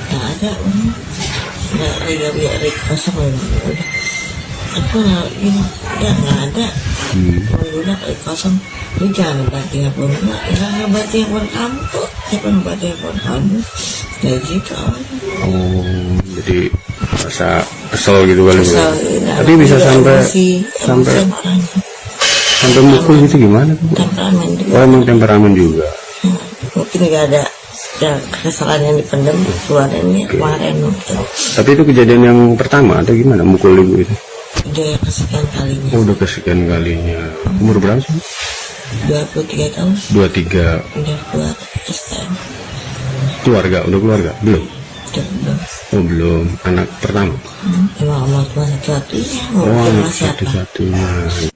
Speaker 3: Nggak ada uang. Nggak punya rek kosong udah. Aku nggak ada. Teman bunda rek kosong. Lu jangan ngebanting handphone gue. Jangan ngebanting handphone kamu kok. Siapa ngebanting handphone kamu? Kayak gitu.
Speaker 4: Oh, jadi rasa kesel gitu kali Bu.
Speaker 3: Kesel,
Speaker 4: Tapi bisa sampai mukul gitu gimana Bu?
Speaker 3: temperamen juga.
Speaker 4: Oh, emang temperamen juga.
Speaker 3: Mungkin nggak ada kesalahan yang dipendam keluarannya kemarin gitu.
Speaker 4: Tapi itu kejadian yang pertama atau gimana mukul ibu itu?
Speaker 3: Udah kesekian kalinya.
Speaker 4: Oh, udah kesekian kalinya. Umur berapa sih?
Speaker 3: 23 tahun
Speaker 4: 23.
Speaker 3: udah keluar STM.
Speaker 4: Udah keluarga? Belum?
Speaker 3: Udah belum.
Speaker 4: Oh, belum. Anak pertama?
Speaker 3: Emang Allah cuma satu-satunya. Mau
Speaker 4: Oh,
Speaker 3: sama
Speaker 4: anak
Speaker 3: siapa?
Speaker 4: satu-satunya.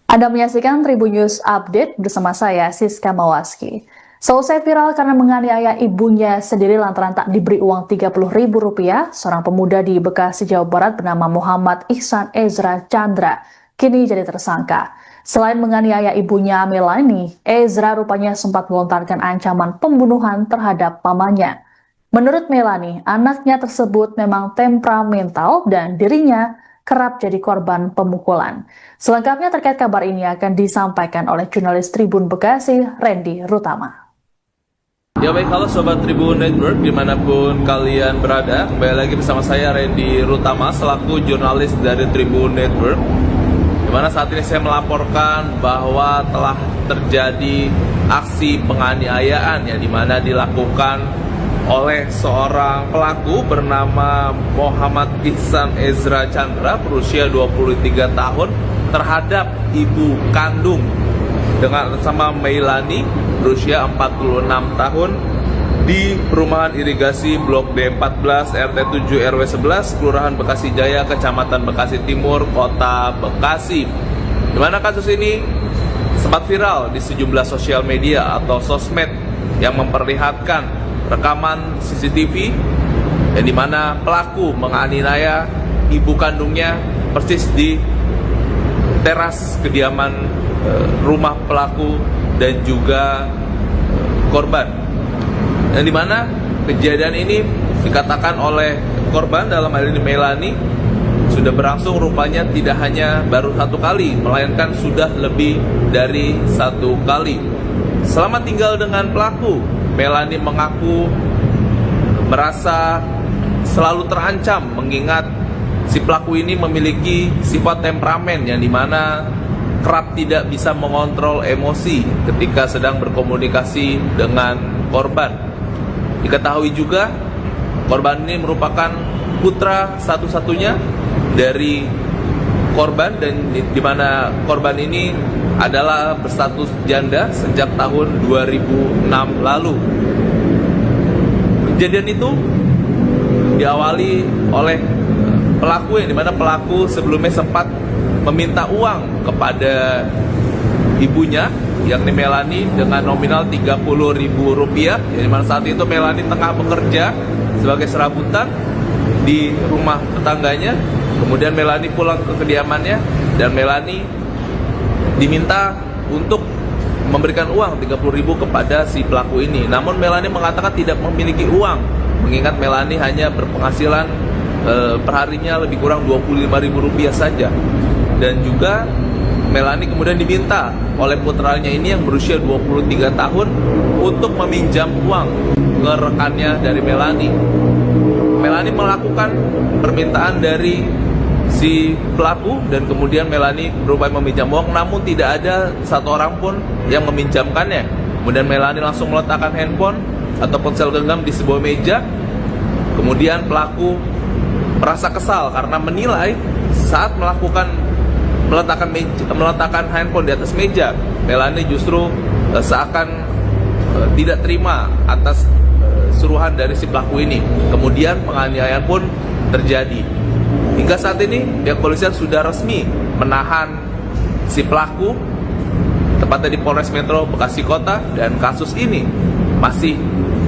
Speaker 1: Anda menyaksikan Tribun News Update bersama saya, Siska Mawaski. Selesai viral karena menganiaya ibunya sendiri lantaran tak diberi uang Rp30.000, seorang pemuda di Bekasi, Jawa Barat bernama Muhammad Ihsan Ezra Chandra kini jadi tersangka. Selain menganiaya ibunya Melani, Ezra rupanya sempat melontarkan ancaman pembunuhan terhadap pamannya. Menurut Melani, anaknya tersebut memang temperamental dan dirinya kerap jadi korban pemukulan. Selengkapnya terkait kabar ini akan disampaikan oleh jurnalis Tribun Bekasi, Randy Rutama.
Speaker 2: Ya baik, halo Sobat Tribun Network dimanapun kalian berada. Kembali lagi bersama saya Randy Rutama selaku jurnalis dari Tribun Network, dimana saat ini saya melaporkan bahwa telah terjadi aksi penganiayaan yang dimana dilakukan oleh seorang pelaku bernama Muhammad Ihsan Ezra Chandra berusia 23 tahun terhadap ibu kandung dengan sama Melani berusia 46 tahun di perumahan irigasi Blok D14 RT 7 RW 11 Kelurahan Bekasi Jaya, Kecamatan Bekasi Timur, Kota Bekasi. Di mana kasus ini sempat viral di sejumlah sosial media atau sosmed yang memperlihatkan rekaman CCTV yang dimana pelaku menganiaya ibu kandungnya persis di teras kediaman rumah pelaku dan juga korban. Yang dimana kejadian ini dikatakan oleh korban dalam hal ini Melani sudah berlangsung rupanya tidak hanya baru satu kali, melainkan sudah lebih dari satu kali. Selama tinggal dengan pelaku, Melani mengaku merasa selalu terancam mengingat si pelaku ini memiliki sifat temperamen yang dimana kerap tidak bisa mengontrol emosi ketika sedang berkomunikasi dengan korban. Diketahui juga korban ini merupakan putra satu-satunya dari korban dan dimana korban ini adalah berstatus janda sejak tahun 2006 lalu. Kejadian itu diawali oleh pelaku yang dimana pelaku sebelumnya sempat meminta uang kepada ibunya yakni Melani dengan nominal Rp30.000 yang dimana saat itu Melani tengah bekerja sebagai serabutan di rumah tetangganya. Kemudian Melani pulang ke kediamannya dan Melani diminta untuk memberikan uang Rp30.000 kepada si pelaku ini. Namun Melani mengatakan tidak memiliki uang, mengingat Melani hanya berpenghasilan perharinya lebih kurang Rp25.000 saja. Dan juga Melani kemudian diminta oleh putranya ini yang berusia 23 tahun untuk meminjam uang ke rekannya dari Melani. Melani melakukan permintaan dari si pelaku dan kemudian Melani berupaya meminjam uang, namun tidak ada satu orang pun yang meminjamkannya. Kemudian Melani langsung meletakkan handphone atau ponsel genggam di sebuah meja. Kemudian pelaku merasa kesal karena menilai saat meletakkan handphone di atas meja, Melani justru seakan tidak terima atas suruhan dari si pelaku ini. Kemudian penganiayaan pun terjadi. Hingga saat ini pihak polisian sudah resmi menahan si pelaku tepatnya di Polres Metro Bekasi Kota, dan kasus ini masih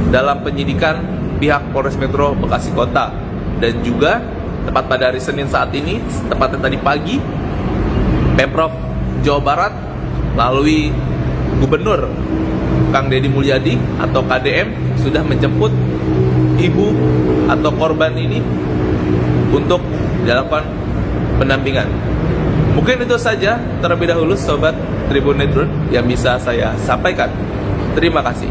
Speaker 2: dalam penyidikan pihak Polres Metro Bekasi Kota. dan juga tepat pada hari Senin saat ini, tepatnya tadi pagi, Pemprov Jawa Barat melalui Gubernur Kang Deddy Mulyadi atau KDM sudah menjemput ibu atau korban ini untuk dilakukan pendampingan. Mungkin itu saja terlebih dahulu Sobat Tribun Network yang bisa saya sampaikan. Terima kasih.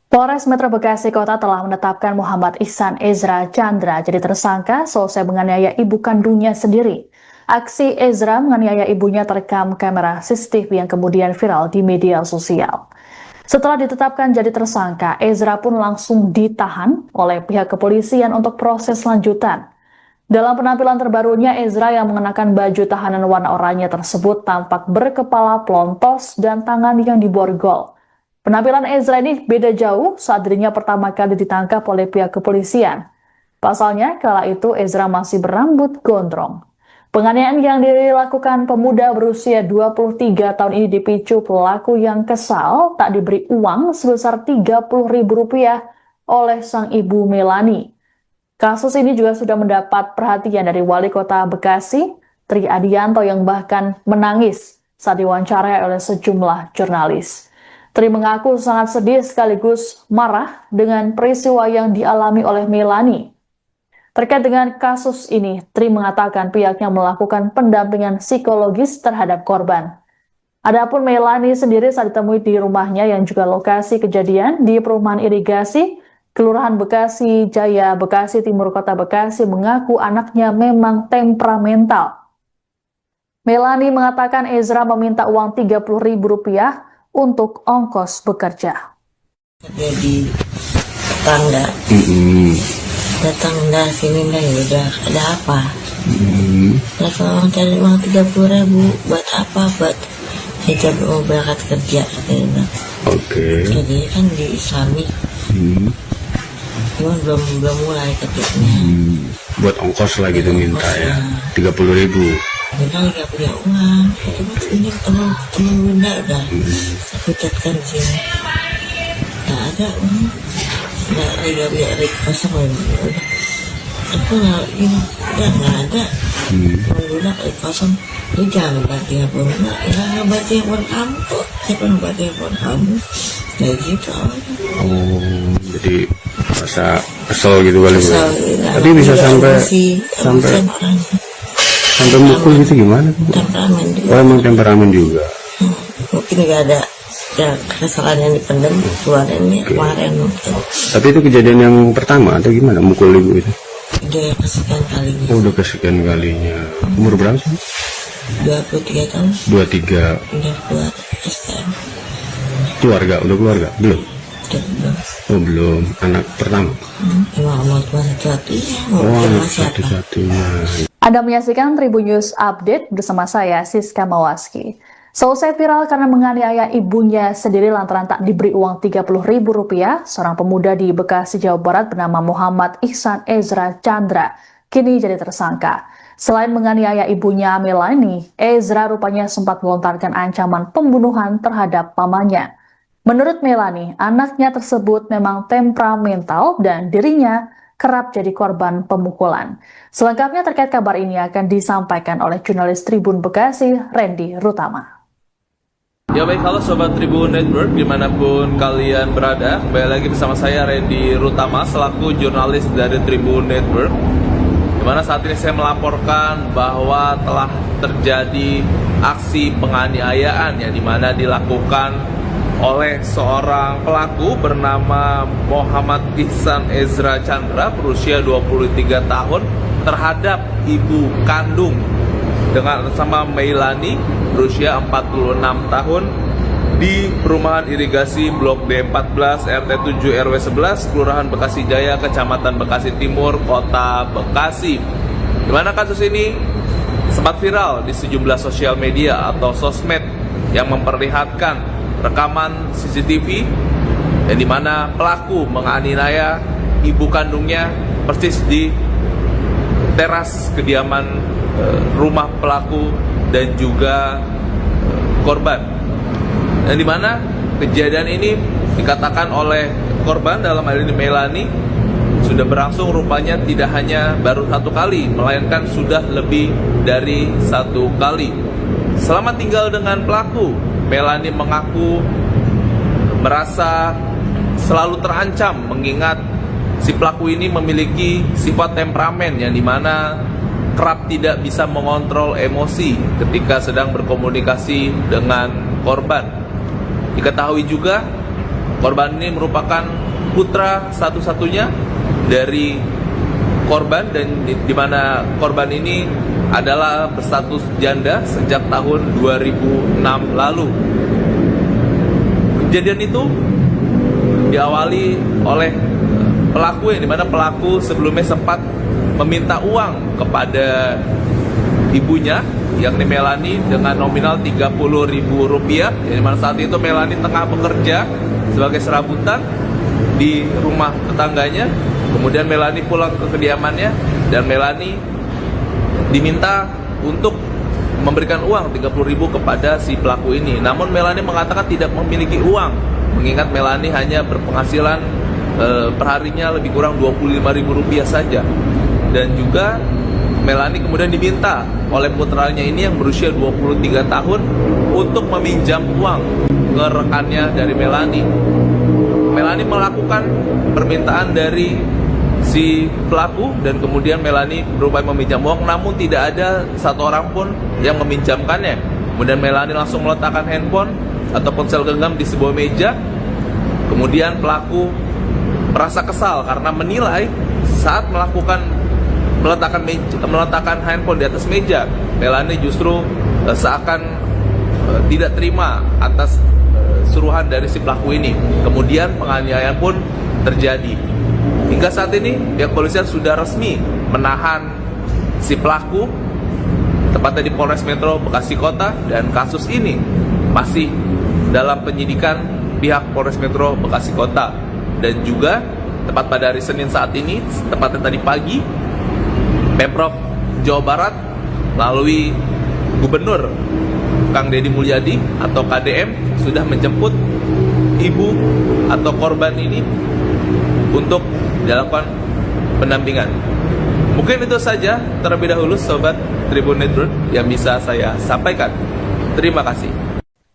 Speaker 1: Polres Metro Bekasi Kota telah menetapkan Muhammad Ihsan Ezra Chandra jadi tersangka selesai menganiaya ibu kandungnya sendiri. Aksi Ezra menganiaya ibunya terekam kamera CCTV yang kemudian viral di media sosial. Setelah ditetapkan jadi tersangka, Ezra pun langsung ditahan oleh pihak kepolisian untuk proses lanjutan. Dalam penampilan terbarunya, Ezra yang mengenakan baju tahanan warna oranye tersebut tampak berkepala pelontos dan tangan yang diborgol. Penampilan Ezra ini beda jauh saat dirinya pertama kali ditangkap oleh pihak kepolisian. Pasalnya, kala itu Ezra masih berambut gondrong. Penganiayaan yang dilakukan pemuda berusia 23 tahun ini dipicu pelaku yang kesal tak diberi uang sebesar Rp30.000 oleh sang ibu Melani. Kasus ini juga sudah mendapat perhatian dari Wali Kota Bekasi, Tri Adianto, yang bahkan menangis saat diwawancarai oleh sejumlah jurnalis. Tri mengaku sangat sedih sekaligus marah dengan peristiwa yang dialami oleh Melani. Terkait dengan kasus ini, Tri mengatakan pihaknya melakukan pendampingan psikologis terhadap korban. Adapun Melani sendiri saat ditemui di rumahnya yang juga lokasi kejadian di Perumahan Irigasi, Kelurahan Bekasi Jaya, Bekasi Timur, Kota Bekasi, mengaku anaknya memang temperamental. Melani mengatakan Ezra meminta uang Rp30.000 untuk ongkos bekerja.
Speaker 3: Jadi tetangga datang dari sini dah, udah ada apa? Kalau cari uang 30.000 buat apa? Buat hijab mau berangkat kerja, katanya.
Speaker 4: Oke.
Speaker 3: Jadi kan di Islami, cuma belum mulai kerjanya.
Speaker 4: Buat ongkos lah gitu minta ya. 30.000.
Speaker 3: Bunda nggak punya uang, ini teman Bunda udah aku catkan di sini. Nggak ada uang, nggak punya kosong udah. Aku nggak ada. Bunda kosong, lu jangan banting handphone Bunda, nggak banting handphone kamu kok. Siapa yang banting handphone kamu? Kayak gitu.
Speaker 4: Jadi masa kesel gitu kali Bu. Tapi bisa sampai mukul gitu gimana?
Speaker 3: Temperamen juga.
Speaker 4: Oh, emang temperamen juga.
Speaker 3: Mungkin nggak ada ya kesalahan yang dipendam keluarannya kemarin mungkin.
Speaker 4: Tapi itu kejadian yang pertama atau gimana mukul ibu itu?
Speaker 3: Udah yang kesekian kalinya.
Speaker 4: Oh, udah kesekian kalinya. Umur berapa sih?
Speaker 3: 23 tahun.
Speaker 4: 23.
Speaker 3: Udah keluar STM.
Speaker 4: Udah keluarga? Belum?
Speaker 3: Belum.
Speaker 4: Oh, belum. Anak pertama?
Speaker 3: Mau cuma satu-satunya.
Speaker 4: Satu-satunya.
Speaker 1: Anda menyaksikan Tribun News Update bersama saya, Siska Mawaski. Selesai viral karena menganiaya ibunya sendiri lantaran tak diberi uang Rp30.000, seorang pemuda di Bekasi, Jawa Barat bernama Muhammad Ihsan Ezra Chandra kini jadi tersangka. Selain menganiaya ibunya Melani, Ezra rupanya sempat melontarkan ancaman pembunuhan terhadap pamannya. Menurut Melani, anaknya tersebut memang temperamental dan dirinya kerap jadi korban pemukulan. Selengkapnya terkait kabar ini akan disampaikan oleh jurnalis Tribun Bekasi, Randy Rutama.
Speaker 2: Ya baik, halo Sobat Tribun Network dimanapun kalian berada. Kembali lagi bersama saya Randy Rutama selaku jurnalis dari Tribun Network, dimana saat ini saya melaporkan bahwa telah terjadi aksi penganiayaan yang dimana dilakukan oleh seorang pelaku bernama Muhammad Ihsan Ezra Chandra berusia 23 tahun terhadap ibu kandung dengan sama Melani berusia 46 tahun di Perumahan Irigasi Blok D14 RT 7 RW 11 Kelurahan Bekasi Jaya, Kecamatan Bekasi Timur, Kota Bekasi. Di mana kasus ini sempat viral di sejumlah sosial media atau sosmed yang memperlihatkan rekaman CCTV yang dimana pelaku menganiaya ibu kandungnya persis di teras kediaman rumah pelaku dan juga korban. Dan dimana kejadian ini dikatakan oleh korban dalam hal ini Melani sudah berlangsung rupanya tidak hanya baru satu kali, melainkan sudah lebih dari satu kali. Selama tinggal dengan pelaku, Melani mengaku merasa selalu terancam mengingat si pelaku ini memiliki sifat temperamen yang dimana kerap tidak bisa mengontrol emosi ketika sedang berkomunikasi dengan korban. Diketahui juga korban ini merupakan putra satu-satunya dari korban dan di mana korban ini adalah berstatus janda sejak tahun 2006 lalu. Kejadian itu diawali oleh pelaku yang dimana pelaku sebelumnya sempat meminta uang kepada ibunya yakni Melani dengan nominal Rp30.000 yang dimana saat itu Melani tengah bekerja sebagai serabutan di rumah tetangganya. Kemudian Melani pulang ke kediamannya dan Melani diminta untuk memberikan uang Rp30.000 kepada si pelaku ini. Namun Melani mengatakan tidak memiliki uang, mengingat Melani hanya berpenghasilan perharinya lebih kurang Rp25.000 saja. Dan juga Melani kemudian diminta oleh putranya ini yang berusia 23 tahun untuk meminjam uang ke rekannya dari Melani. Melani melakukan permintaan dari si pelaku dan kemudian Melani berupaya meminjam uang, namun tidak ada satu orang pun yang meminjamkannya. Kemudian Melani langsung meletakkan handphone atau ponsel genggam di sebuah meja. Kemudian pelaku merasa kesal karena menilai saat meletakkan handphone di atas meja, Melani justru seakan tidak terima atas suruhan dari si pelaku ini. Kemudian penganiayaan pun terjadi. Hingga saat ini pihak kepolisian sudah resmi menahan si pelaku tepatnya di Polres Metro Bekasi Kota, dan kasus ini masih dalam penyidikan pihak Polres Metro Bekasi Kota. Dan juga tepat pada hari Senin saat ini, tepatnya tadi pagi, Pemprov Jawa Barat melalui Gubernur Kang Deddy Mulyadi atau KDM sudah menjemput ibu atau korban ini untuk dilakukan pendampingan. Mungkin itu saja terlebih dahulu Sobat Tribun Network yang bisa saya sampaikan. Terima kasih.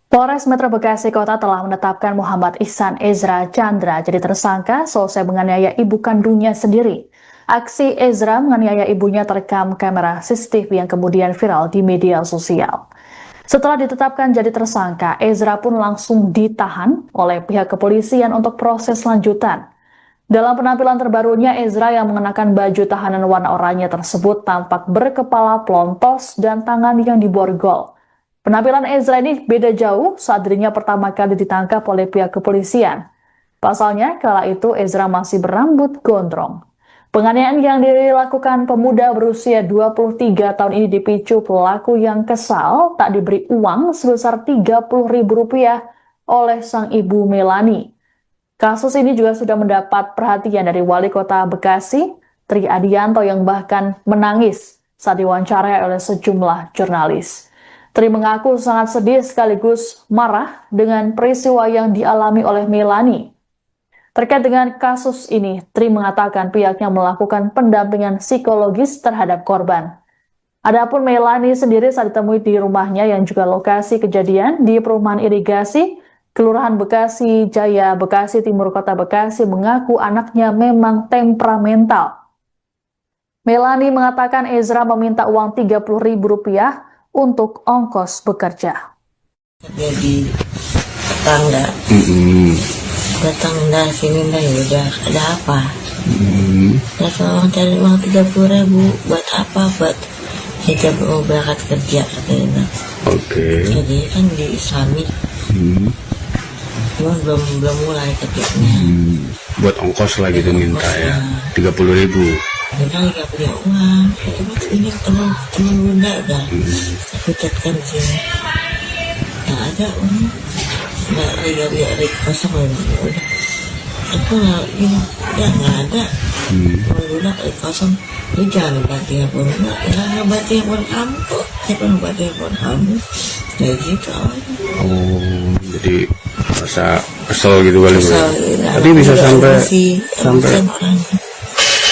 Speaker 1: Polres Metro Bekasi Kota telah menetapkan Muhammad Ihsan Ezra Chandra jadi tersangka selesai menganiaya ibu kandungnya sendiri. Aksi Ezra menganiaya ibunya terekam kamera CCTV yang kemudian viral di media sosial. Setelah ditetapkan jadi tersangka, Ezra pun langsung ditahan oleh pihak kepolisian untuk proses lanjutan. Dalam penampilan terbarunya, Ezra yang mengenakan baju tahanan warna oranye tersebut tampak berkepala pelontos dan tangan yang diborgol. Penampilan Ezra ini beda jauh saat dirinya pertama kali ditangkap oleh pihak kepolisian. Pasalnya, kala itu Ezra masih berambut gondrong. Penganiayaan yang dilakukan pemuda berusia 23 tahun ini dipicu pelaku yang kesal tak diberi uang sebesar Rp30.000 oleh sang ibu Melani. Kasus ini juga sudah mendapat perhatian dari Wali Kota Bekasi, Tri Adianto, yang bahkan menangis saat diwawancarai oleh sejumlah jurnalis. Tri mengaku sangat sedih sekaligus marah dengan peristiwa yang dialami oleh Melani. Terkait dengan kasus ini, Tri mengatakan pihaknya melakukan pendampingan psikologis terhadap korban. Adapun Melani sendiri saat ditemui di rumahnya yang juga lokasi kejadian di Perumahan Irigasi, Kelurahan Bekasi Jaya, Bekasi Timur, Kota Bekasi, mengaku anaknya memang temperamental. Melani mengatakan Ezra meminta uang Rp30.000 untuk ongkos bekerja.
Speaker 3: Jadi tetangga. Datang dari sini dah, udah ada apa? Datang cari uang 30.000 buat apa? Buat kita mau berangkat kerja katanya.
Speaker 4: Oke.
Speaker 3: Jadi kan di Islami, cuma belum mulai kerjanya.
Speaker 4: Buat ongkos lah gitu minta ya, 30.000.
Speaker 3: Bilang nggak punya uang, cuma ini teman bunda dah. Aku catkan di sini, nggak ada uang. Nggak lihat kosong udah. Aku nggak ada. Udah kosong. Lu jangan ngebanting handphone, jangan ngebanting handphone kamu kok. Siapa ngebanting handphone kamu? Kayak gitu aja.
Speaker 4: Oh, jadi rasa kesel gitu kali.
Speaker 3: Kesel,
Speaker 4: Tapi bisa sampai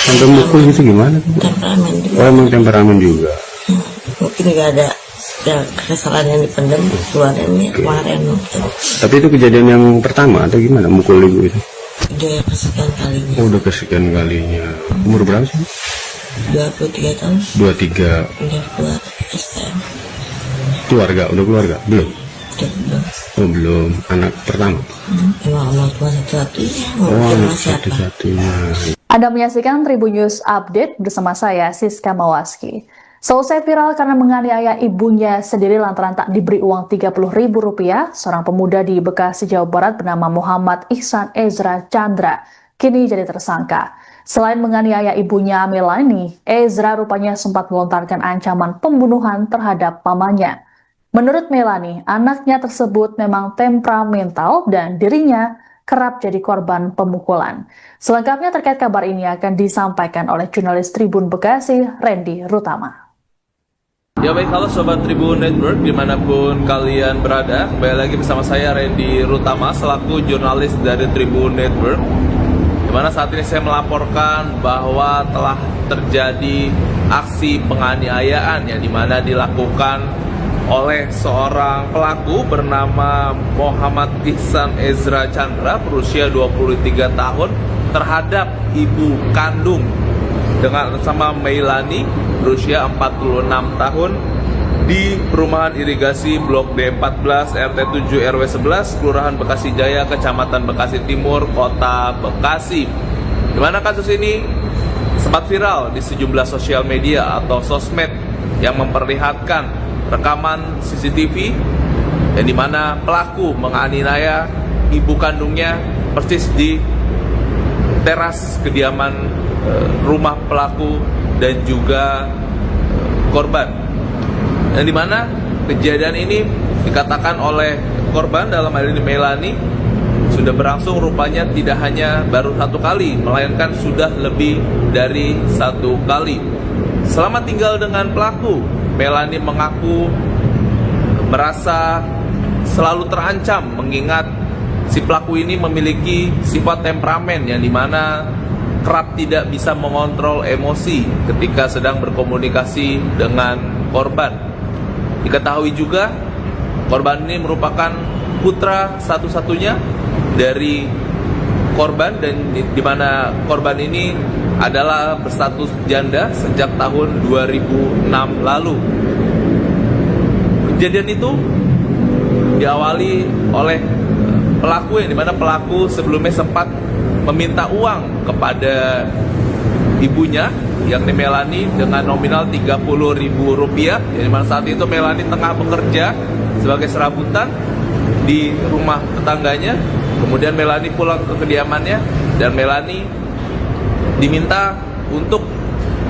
Speaker 4: Sampai mukul gitu gimana tuh?
Speaker 3: temperamen juga.
Speaker 4: Oh emang temperamen juga.
Speaker 3: Mungkin nggak ada ya, kesalahan yang dipendam keluarannya kemarin.
Speaker 4: Tapi itu kejadian yang pertama atau gimana mukul ibu itu?
Speaker 3: Udah kesekian kalinya.
Speaker 4: Oh udah kesekian kalinya. Umur berapa sih?
Speaker 3: 23 tahun
Speaker 4: 23.
Speaker 3: udah keluar STM.
Speaker 4: Keluarga, udah keluarga? Belum?
Speaker 3: Udah belum.
Speaker 4: Oh belum. Anak pertama?
Speaker 3: Emang orang tua satu-satunya. Mau
Speaker 4: Oh
Speaker 3: sama
Speaker 4: anak
Speaker 3: siapa?
Speaker 4: satu-satunya.
Speaker 1: Anda menyaksikan Tribun News Update bersama saya, Siska Mawaski. Selesai viral karena menganiaya ibunya sendiri lantaran tak diberi uang Rp30.000, seorang pemuda di Bekasi, Jawa Barat bernama Muhammad Ihsan Ezra Chandra kini jadi tersangka. Selain menganiaya ibunya Melani, Ezra rupanya sempat melontarkan ancaman pembunuhan terhadap pamannya. Menurut Melani, anaknya tersebut memang temperamental dan dirinya kerap jadi korban pemukulan. Selengkapnya terkait kabar ini akan disampaikan oleh jurnalis Tribun Bekasi, Randy Rutama.
Speaker 2: Ya baik, halo Sobat Tribun Network dimanapun kalian berada. Kembali lagi bersama saya Randy Rutama selaku jurnalis dari Tribun Network, dimana saat ini saya melaporkan bahwa telah terjadi aksi penganiayaan yang dimana dilakukan oleh seorang pelaku bernama Muhammad Ihsan Ezra Chandra berusia 23 tahun terhadap ibu kandung dengan sama Melani berusia 46 tahun di perumahan irigasi Blok D14 RT 7 RW 11 Kelurahan Bekasi Jaya, Kecamatan Bekasi Timur, Kota Bekasi. Di mana kasus ini sempat viral di sejumlah sosial media atau sosmed yang memperlihatkan rekaman CCTV yang dimana pelaku menganiaya ibu kandungnya persis di teras kediaman rumah pelaku dan juga korban. Yang dimana kejadian ini dikatakan oleh korban dalam hal ini Melani sudah berlangsung rupanya tidak hanya baru satu kali, melainkan sudah lebih dari satu kali. Selama tinggal dengan pelaku, Melani mengaku merasa selalu terancam mengingat si pelaku ini memiliki sifat temperamen yang dimana kerap tidak bisa mengontrol emosi ketika sedang berkomunikasi dengan korban. Diketahui juga korban ini merupakan putra satu-satunya dari korban dan di mana korban ini adalah berstatus janda sejak tahun 2006 lalu. Kejadian itu diawali oleh pelaku yang dimana pelaku sebelumnya sempat meminta uang kepada ibunya yakni Melani dengan nominal Rp30.000 yang dimana saat itu Melani tengah bekerja sebagai serabutan di rumah tetangganya. Kemudian Melani pulang ke kediamannya dan Melani diminta untuk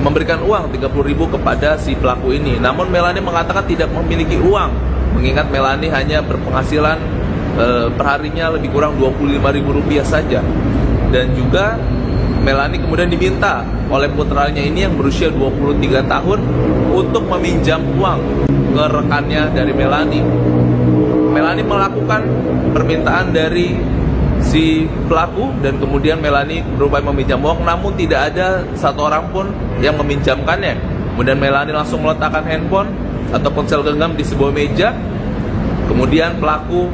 Speaker 2: memberikan uang Rp30.000 kepada si pelaku ini. Namun Melani mengatakan tidak memiliki uang mengingat Melani hanya berpenghasilan perharinya lebih kurang Rp25.000 saja. Dan juga Melani kemudian diminta oleh putranya ini yang berusia 23 tahun untuk meminjam uang ke rekannya dari Melani. Melani melakukan permintaan dari si pelaku dan kemudian Melani berupaya meminjam uang, namun tidak ada satu orang pun yang meminjamkannya. Kemudian Melani langsung meletakkan handphone atau ponsel genggam di sebuah meja. Kemudian pelaku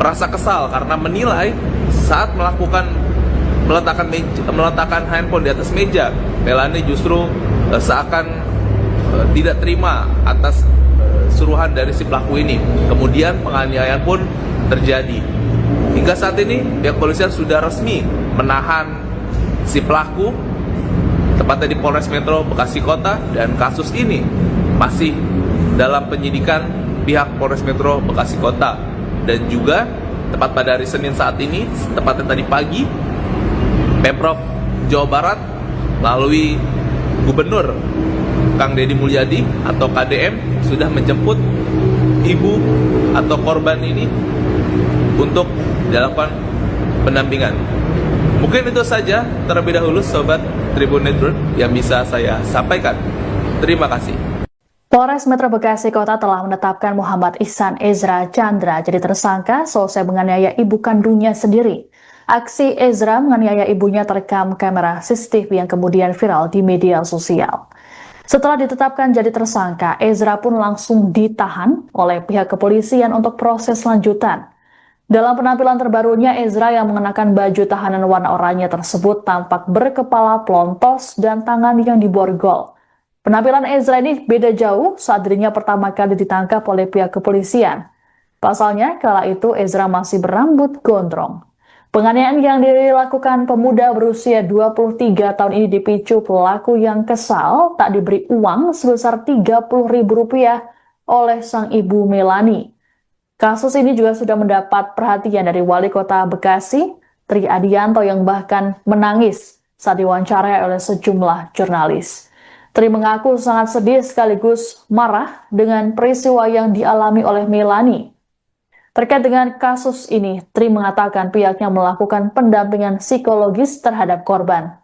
Speaker 2: merasa kesal karena menilai saat meletakkan handphone di atas meja, Melani justru seakan tidak terima atas suruhan dari si pelaku ini. Kemudian penganiayaan pun terjadi. Hingga saat ini pihak polisian sudah resmi menahan si pelaku tepatnya di Polres Metro Bekasi Kota, dan kasus ini masih dalam penyidikan pihak Polres Metro Bekasi Kota. Dan juga tepat pada hari Senin saat ini, tepatnya tadi pagi, Pemprov Jawa Barat melalui Gubernur Kang Deddy Mulyadi atau KDM sudah menjemput ibu atau korban ini untuk dilakukan pendampingan. Mungkin itu saja terlebih dahulu Sobat Tribun Network yang bisa saya sampaikan. Terima kasih.
Speaker 1: Polres Metro Bekasi Kota telah menetapkan Muhammad Ihsan Ezra Chandra jadi tersangka selesai menganiaya ibu kandungnya sendiri. Aksi Ezra menganiaya ibunya terekam kamera CCTV yang kemudian viral di media sosial. Setelah ditetapkan jadi tersangka, Ezra pun langsung ditahan oleh pihak kepolisian untuk proses lanjutan. Dalam penampilan terbarunya, Ezra yang mengenakan baju tahanan warna oranye tersebut tampak berkepala pelontos dan tangan yang diborgol. Penampilan Ezra ini beda jauh saat dirinya pertama kali ditangkap oleh pihak kepolisian. Pasalnya, kala itu Ezra masih berambut gondrong. Penganiayaan yang dilakukan pemuda berusia 23 tahun ini dipicu pelaku yang kesal tak diberi uang sebesar Rp30.000 oleh sang ibu Melani. Kasus ini juga sudah mendapat perhatian dari Wali Kota Bekasi, Tri Adianto, yang bahkan menangis saat diwawancarai oleh sejumlah jurnalis. Tri mengaku sangat sedih sekaligus marah dengan peristiwa yang dialami oleh Melani. Terkait dengan kasus ini, Tri mengatakan pihaknya melakukan pendampingan psikologis terhadap korban.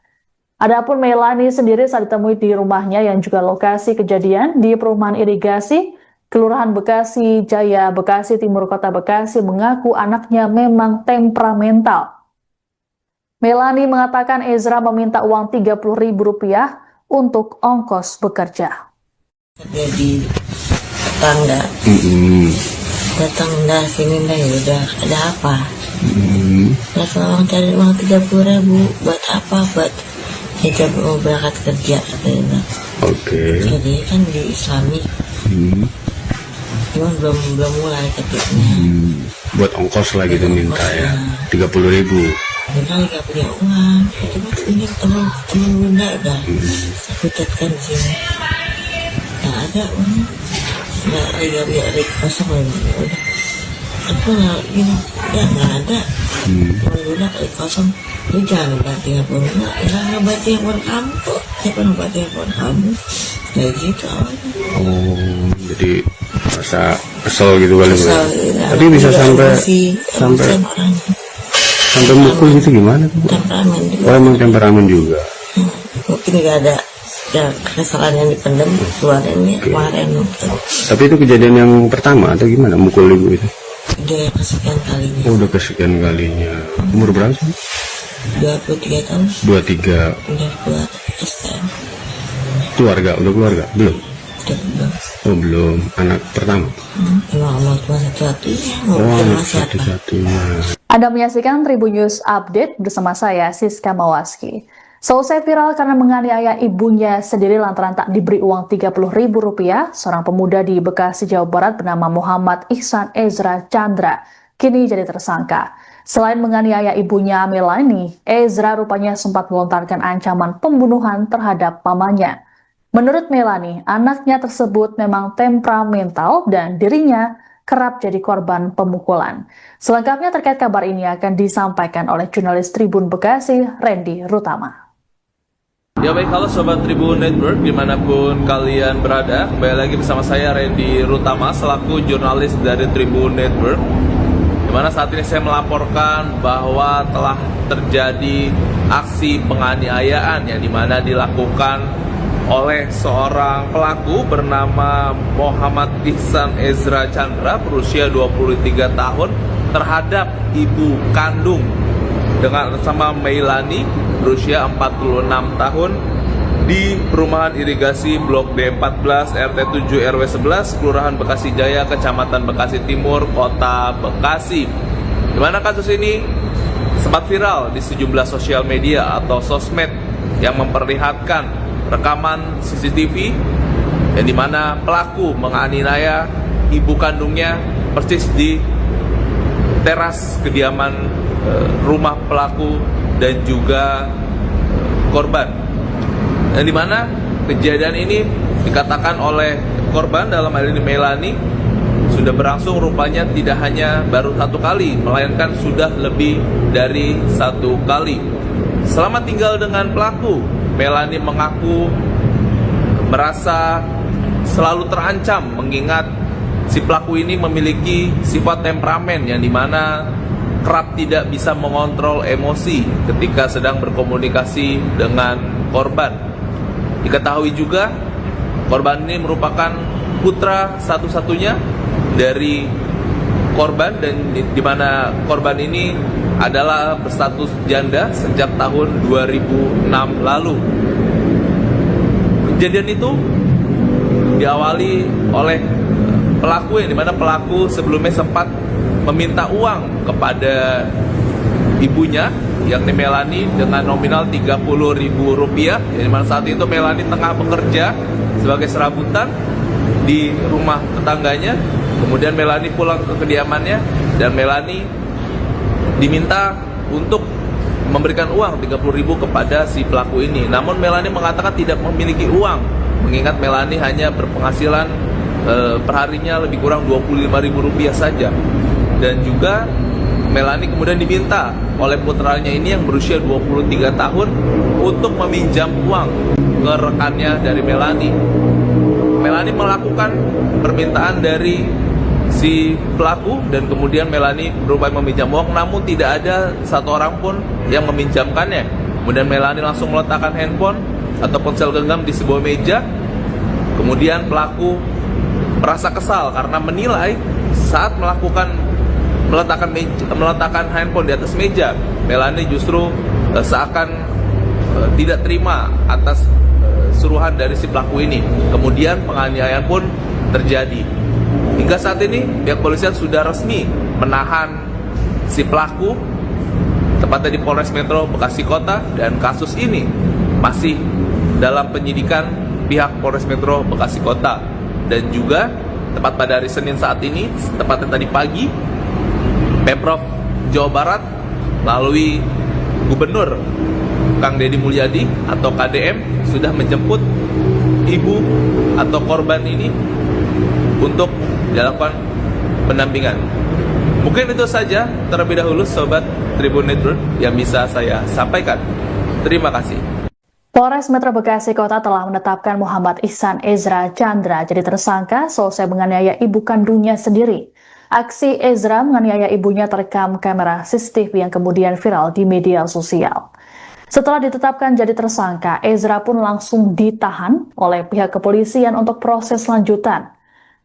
Speaker 1: Adapun Melani sendiri saat ditemui di rumahnya yang juga lokasi kejadian di Perumahan Irigasi, Kelurahan Bekasi Jaya, Bekasi Timur, Kota Bekasi, mengaku anaknya memang temperamental. Melani mengatakan Ezra meminta uang Rp30.000 untuk ongkos bekerja.
Speaker 3: Jadi tetangga datang dah sini dah, ya udah ada apa? Nah, tolong cari uang 30.000 buat apa? Buat hijab mau berangkat kerja katanya.
Speaker 4: Oke.
Speaker 3: Jadi kan di Islami, cuma belum mulai katanya.
Speaker 4: Buat ongkos lah gitu minta ya. 30.000.
Speaker 3: Benar nggak punya uang. Cuma ini teman bunda dah. Aku catkan di sini. Nggak ada uang. Nggak ada kosong lagi. Udah. Aku nggak ada. Udah kayak kosong. Lu jangan banting handphone. Nggak banting handphone kamu kok. Siapa yang banting handphone kamu? Kayak gitu awalnya.
Speaker 4: Oh, jadi masa kesel gitu kali.
Speaker 3: Kesel,
Speaker 4: Tapi bisa sampai mukul gitu gimana tuh?
Speaker 3: Temperamen juga.
Speaker 4: Oh, emang temperamen juga.
Speaker 3: Mungkin nggak ada ya kesalahan yang dipendam keluarin ini kemarin mungkin.
Speaker 4: Tapi itu kejadian yang pertama atau gimana mukul ibu itu?
Speaker 3: Udah yang kesekian kalinya.
Speaker 4: Oh, udah kesekian kalinya. Umur berapa sih?
Speaker 3: 23 tahun
Speaker 4: 23.
Speaker 3: udah keluar STM.
Speaker 4: Udah keluarga? Belum?
Speaker 3: Udah belum.
Speaker 4: Oh, belum. Anak pertama?
Speaker 3: Emang Allah cuma satu-satunya. Mau
Speaker 4: Oh,
Speaker 3: sama
Speaker 4: anak
Speaker 3: siapa?
Speaker 4: satu-satunya.
Speaker 1: Anda menyaksikan Tribun News Update bersama saya, Siska Mawaski. Selesai viral karena menganiaya ibunya sendiri lantaran tak diberi uang Rp30.000, seorang pemuda di Bekasi, Jawa Barat bernama Muhammad Ihsan Ezra Chandra kini jadi tersangka. Selain menganiaya ibunya Melani, Ezra rupanya sempat melontarkan ancaman pembunuhan terhadap pamannya. Menurut Melani, anaknya tersebut memang temperamental dan dirinya kerap jadi korban pemukulan. Selengkapnya terkait kabar ini akan disampaikan oleh jurnalis Tribun Bekasi, Randy Rutama.
Speaker 2: Ya baik, halo Sobat Tribun Network dimanapun kalian berada. Kembali lagi bersama saya Randy Rutama selaku jurnalis dari Tribun Network, dimana saat ini saya melaporkan bahwa telah terjadi aksi penganiayaan yang dimana dilakukan oleh seorang pelaku bernama Muhammad Ihsan Ezra Chandra berusia 23 tahun terhadap ibu kandung dengan sama Melani berusia 46 tahun di Perumahan Irigasi Blok D14 RT 7 RW 11 Kelurahan Bekasi Jaya, Kecamatan Bekasi Timur, Kota Bekasi. Di mana kasus ini sempat viral di sejumlah sosial media atau sosmed yang memperlihatkan rekaman CCTV yang dimana pelaku menganiaya ibu kandungnya persis di teras kediaman rumah pelaku dan juga korban. Dan dimana kejadian ini dikatakan oleh korban dalam hal ini Melani sudah berlangsung rupanya tidak hanya baru satu kali, melainkan sudah lebih dari satu kali. Selama tinggal dengan pelaku, Melani mengaku merasa selalu terancam mengingat si pelaku ini memiliki sifat temperamen yang dimana kerap tidak bisa mengontrol emosi ketika sedang berkomunikasi dengan korban. Diketahui juga korban ini merupakan putra satu-satunya dari korban dan di mana korban ini adalah berstatus janda sejak tahun 2006 lalu. Kejadian itu diawali oleh pelaku, yang dimana pelaku sebelumnya sempat meminta uang kepada ibunya, yakni Melani, dengan nominal Rp30.000, yang dimana saat itu Melani tengah bekerja sebagai serabutan di rumah tetangganya. Kemudian Melani pulang ke kediamannya dan Melani diminta untuk memberikan uang Rp30.000 kepada si pelaku ini. Namun Melani mengatakan tidak memiliki uang, mengingat Melani hanya berpenghasilan perharinya lebih kurang Rp25.000 saja. Dan juga Melani kemudian diminta oleh putranya ini yang berusia 23 tahun untuk meminjam uang ke rekannya dari Melani. Melani melakukan permintaan dari si pelaku dan kemudian Melani berupaya meminjam uang, namun tidak ada satu orang pun yang meminjamkannya. Kemudian Melani langsung meletakkan handphone atau ponsel genggam di sebuah meja. Kemudian pelaku merasa kesal karena menilai saat meletakkan handphone di atas meja, Melani justru seakan tidak terima atas suruhan dari si pelaku ini. Kemudian penganiayaan pun terjadi. Hingga saat ini pihak kepolisian sudah resmi menahan si pelaku, tepatnya di Polres Metro Bekasi Kota, dan kasus ini masih dalam penyidikan pihak Polres Metro Bekasi Kota. Dan juga tepat pada hari Senin saat ini, tepatnya tadi pagi, Pemprov Jawa Barat melalui Gubernur Kang Deddy Mulyadi atau KDM sudah menjemput ibu atau korban ini untuk dilakukan pendampingan. Mungkin itu saja terlebih dahulu Sobat Tribun Network yang bisa saya sampaikan. Terima kasih.
Speaker 1: Polres Metro Bekasi Kota telah menetapkan Muhammad Ihsan Ezra Chandra jadi tersangka selesai menganiaya ibu kandungnya sendiri. Aksi Ezra menganiaya ibunya terekam kamera CCTV yang kemudian viral di media sosial. Setelah ditetapkan jadi tersangka, Ezra pun langsung ditahan oleh pihak kepolisian untuk proses lanjutan.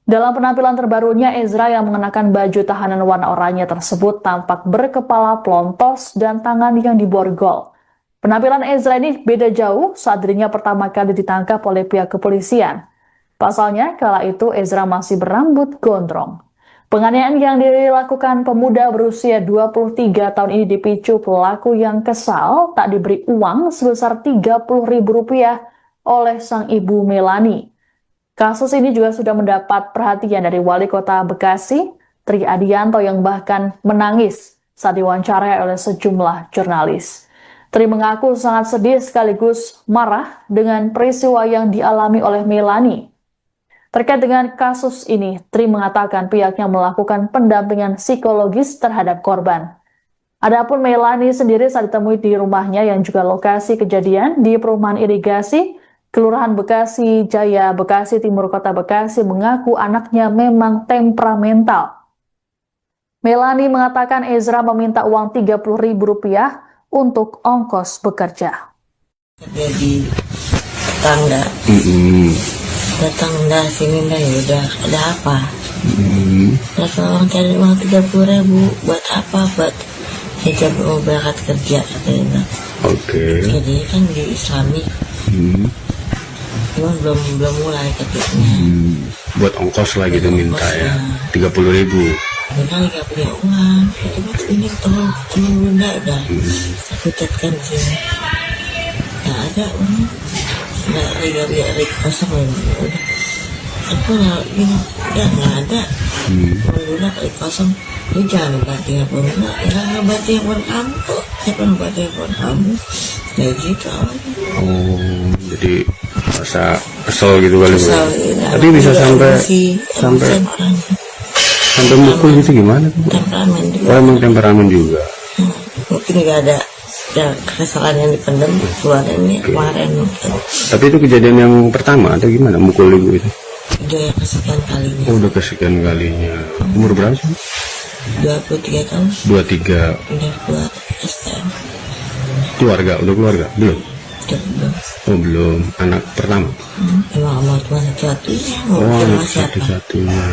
Speaker 1: Dalam penampilan terbarunya, Ezra yang mengenakan baju tahanan warna oranye tersebut tampak berkepala pelontos dan tangan yang diborgol. Penampilan Ezra ini beda jauh saat dirinya pertama kali ditangkap oleh pihak kepolisian. Pasalnya, kala itu Ezra masih berambut gondrong. Penganiayaan yang dilakukan pemuda berusia 23 tahun ini dipicu pelaku yang kesal tak diberi uang sebesar Rp30.000 oleh sang ibu Melani. Kasus ini juga sudah mendapat perhatian dari Wali Kota Bekasi, Tri Adianto, yang bahkan menangis saat diwawancarai oleh sejumlah jurnalis. Tri mengaku sangat sedih sekaligus marah dengan peristiwa yang dialami oleh Melani. Terkait dengan kasus ini, Tri mengatakan pihaknya melakukan pendampingan psikologis terhadap korban. Adapun Melani sendiri saat ditemui di rumahnya yang juga lokasi kejadian di Perumahan Irigasi, Kelurahan Bekasi Jaya, Bekasi Timur, Kota Bekasi, mengaku anaknya memang temperamental. Melani mengatakan Ezra meminta uang Rp30.000 untuk ongkos bekerja.
Speaker 3: Dia di tetangga. Datang dah sini dah, ya udah, ada apa? Orang cari uang 30.000 buat apa? Buat hijab mau berangkat kerja katanya.
Speaker 4: Oke.
Speaker 3: Jadi kan di Islami. Cuma belum mulai katanya.
Speaker 4: Buat ongkos lah gitu minta ya. 30.000.
Speaker 3: Benar nggak punya uang. Cuma ini teman bunda dah. Aku catkan di sini. Nggak ada uang. Nggak ada kosong udah. Aku nggak ada. Bunda kali kosong. Lu jangan ngebantu handphone enggak. Jangan ngebantu handphone kamu kok. Siapa ngebantu handphone kamu? Kayak gitu.
Speaker 4: Oh, jadi masa kesel gitu kali Bu.
Speaker 3: Kesel,
Speaker 4: Tapi bisa sampai mukul gitu gimana Bu?
Speaker 3: Temperamen juga.
Speaker 4: Oh, emang temperamen juga.
Speaker 3: Mungkin nggak ada kesalahan yang dipendam keluarin nih kemarin.
Speaker 4: Tapi itu kejadian yang pertama atau gimana mukul ibu itu?
Speaker 3: Udah yang kesekian kalinya.
Speaker 4: Oh, udah kesekian kalinya. Umur berapa sih?
Speaker 3: 23 tahun.
Speaker 4: 23.
Speaker 3: Udah keluar STM.
Speaker 4: Udah keluarga? Belum?
Speaker 3: Udah belum.
Speaker 4: Oh, belum. Anak pertama?
Speaker 3: Emang mau cuma satu-satunya.
Speaker 4: Oh, anak satu-satunya.